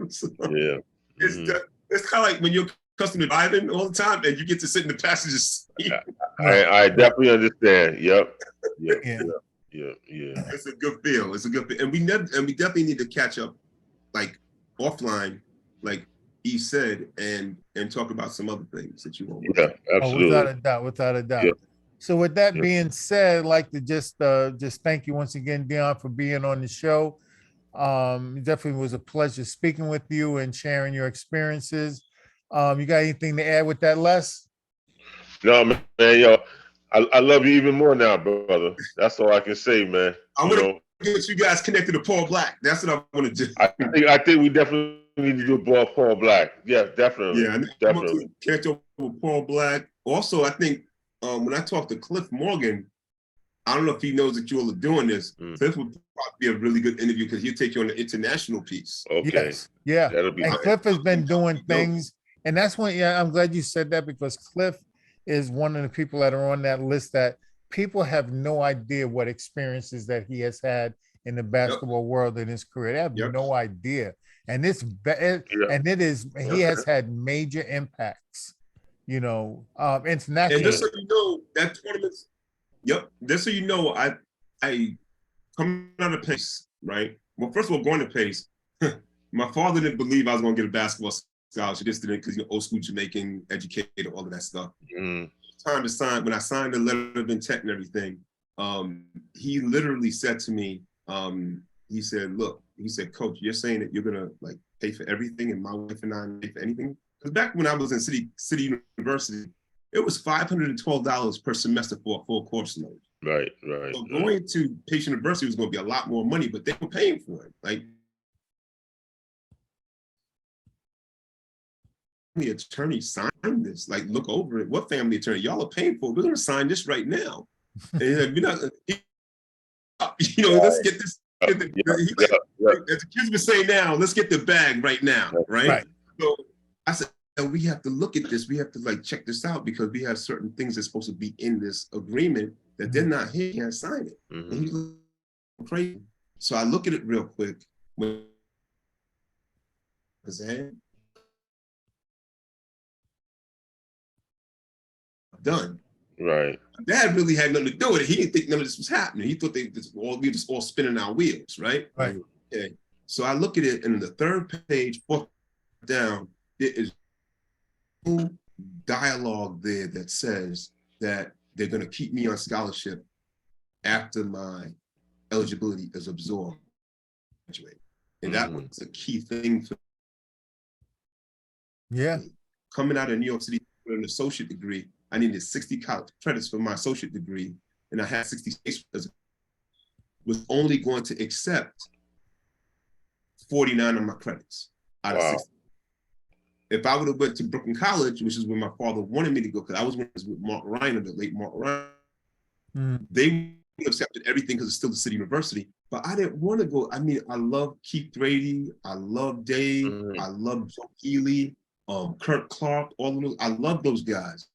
So. Yeah. It's kind of like when you're accustomed to driving all the time and you get to sit in the passenger seat. I definitely understand. Yep. Yep. Yeah. Yeah. It's a good feel. It's a good feel. And we definitely need to catch up, like offline, like he said, and talk about some other things that you want. Yeah, Oh, absolutely. without a doubt. Yeah. So with that Yeah. being said, I'd like to just thank you once again, Dion, for being on the show. It definitely was a pleasure speaking with you and sharing your experiences. You got anything to add with that, Les? No, man, yo, I love you even more now, brother. That's all I can say, man. I want to get you guys connected to Paul Black. That's what I want to do. I think we definitely need to do Paul Black. Yeah, definitely. Yeah, definitely. To connect up with Paul Black. Also, I think when I talked to Cliff Morgan, I don't know if he knows that you all are doing this. Cliff would probably be a really good interview because he'll take you on the international piece. Okay. Yes. Yeah. That'll be and nice. Cliff has been doing things, and that's when, yeah, I'm glad you said that because Cliff is one of the people that are on that list that people have no idea what experiences that he has had in the basketball world in his career. They have no idea. And he has had major impacts, internationally. And just so you know, that tournament's just so you know, I coming out of Pace, right? Well, first of all, going to Pace, my father didn't believe I was going to get a basketball scholarship. Just didn't, because old school Jamaican educated, all of that stuff. Time to sign, when I signed the letter of intent and everything, he literally said to me, he said, "Look," he said, "Coach, you're saying that you're gonna like pay for everything, and my wife and I pay for anything?" Because back when I was in City University, it was $512 per semester for a full course load. Right. So going to Pace University was going to be a lot more money, but they were paying for it. Like, the attorney signed this. Like, look over it. What family attorney? Y'all are paying for it. We're going to sign this right now. And we're not, let's get this. As the kids would say now, let's get the bag right now, right? So I said, we have to look at this. We have to like check this out because we have certain things that's supposed to be in this agreement that they're not here, can't sign it. And he's crazy. So I look at it real quick. Done. Right. Dad really had nothing to do with it. He didn't think none of this was happening. He thought we were just all spinning our wheels, right? Right. Okay. So I look at it, and in the third page, fourth down, there is no dialogue there that says that they're going to keep me on scholarship after my eligibility is absorbed. And that was a key thing for me. Coming out of New York City with an associate degree, I needed 60 college credits for my associate degree, and I had 60 was only going to accept 49 of my credits out of 60. If I would have went to Brooklyn College, which is where my father wanted me to go, because I was with Mark Ryan, the late Mark Ryan, they accepted everything because it's still the City University. But I didn't want to go. I mean, I love Keith Brady, I love Dave, I love Joe Healy, Kurt Clark, all of those. I love those guys.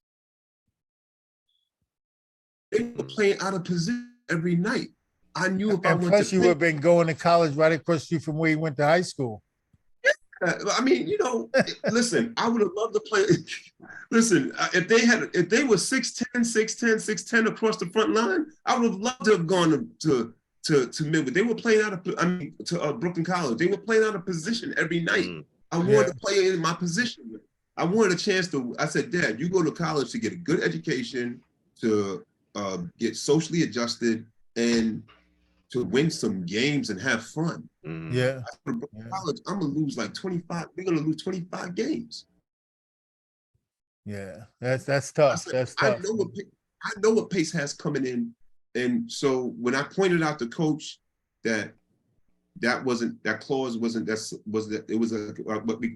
They were playing out of position every night. I knew if I went to plus you would have been going to college right across the street from where you went to high school. I mean, listen, I would have loved to play. Listen, if they were 6'10", 6'10", 6'10" across the front line, I would have loved to have gone to Midwood. They were playing out of, to Brooklyn College. They were playing out of position every night. I wanted to play in my position. I wanted a chance to, I said, Dad, you go to college to get a good education, to get socially adjusted, and to win some games and have fun. College, I'm gonna lose like 25. We're gonna lose 25 games. Yeah, that's tough. That's tough. I know what Pace has coming in, and so when I pointed out to Coach that clause wasn't it was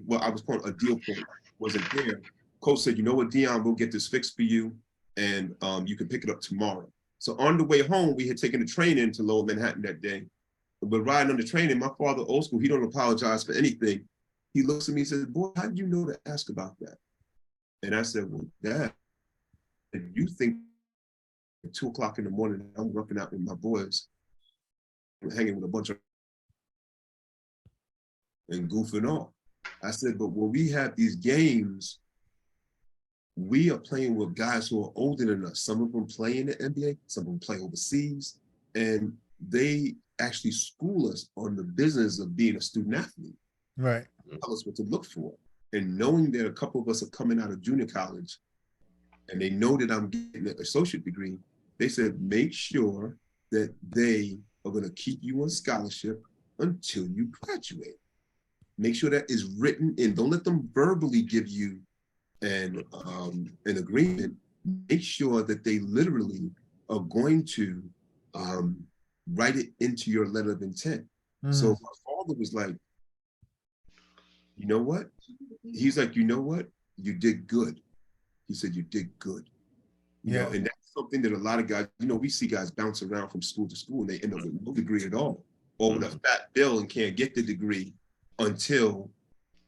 what I was calling a deal point wasn't there. Coach said, you know what, Dion, we'll get this fixed for you, and you can pick it up tomorrow. So on the way home, we had taken a train into Lower Manhattan that day. But riding on the train, and my father, old school, he don't apologize for anything. He looks at me and says, boy, how did you know to ask about that? And I said, well, Dad, if you think at 2 o'clock in the morning, I'm working out with my boys, I'm hanging with a bunch of and goofing off. I said, but when we have these games, we are playing with guys who are older than us. Some of them play in the NBA, some of them play overseas, and they actually school us on the business of being a student athlete. Right. Tell us what to look for. And knowing that a couple of us are coming out of junior college and they know that I'm getting an associate degree, they said, make sure that they are going to keep you on scholarship until you graduate. Make sure that is written in. Don't let them verbally give you an agreement. Make sure that they literally are going to write it into your letter of intent. So my father was like, you know what? He's like, you know what? You did good. He said, you did good. You know, and that's something that a lot of guys, you know, we see guys bounce around from school to school and they end up with no degree at all, or with a fat bill and can't get the degree until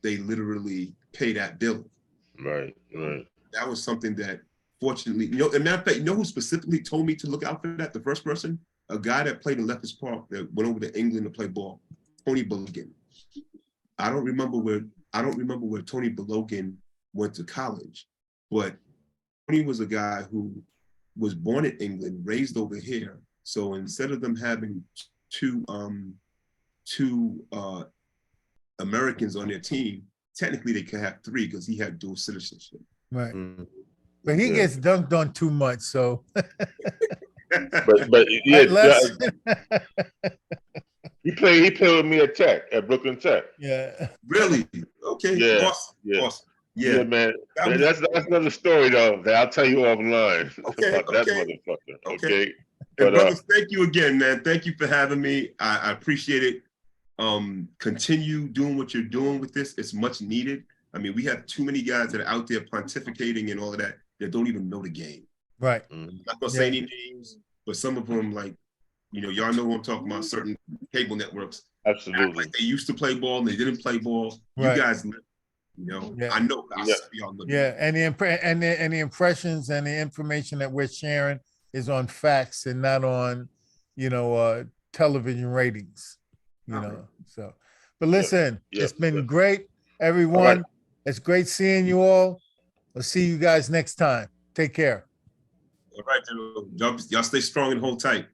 they literally pay that bill. Right. That was something that fortunately, you know, and matter of fact, you know who specifically told me to look out for that? The first person, a guy that played in Lefferts Park that went over to England to play ball, Tony Balogun. I don't remember where Tony Balogun went to college, but Tony was a guy who was born in England, raised over here. So instead of them having two Americans on their team, technically they could have three because he had dual citizenship. Right. But he gets dunked on too much, so. but yeah, he played with me at Brooklyn Tech. Yeah. Really? Okay. Yeah. Awesome. Yeah, man. That's another story though that I'll tell you offline. Okay. That motherfucker. Okay. But brothers, thank you again, man. Thank you for having me. I appreciate it. Continue doing what you're doing with this. It's much needed. I mean, we have too many guys that are out there pontificating and all of that don't even know the game. Right. I'm not gonna say any names, but some of them, like, you know, y'all know what I'm talking about, certain cable networks. Absolutely. Like they used to play ball and they didn't play ball. Right. You guys, you know, I know. Y'all look. And the impressions and the information that we're sharing is on facts and not on, you know, television ratings. You know, so. But listen, it's been great, everyone. Right. It's great seeing you all. I'll see you guys next time. Take care. All right, y'all stay strong and hold tight.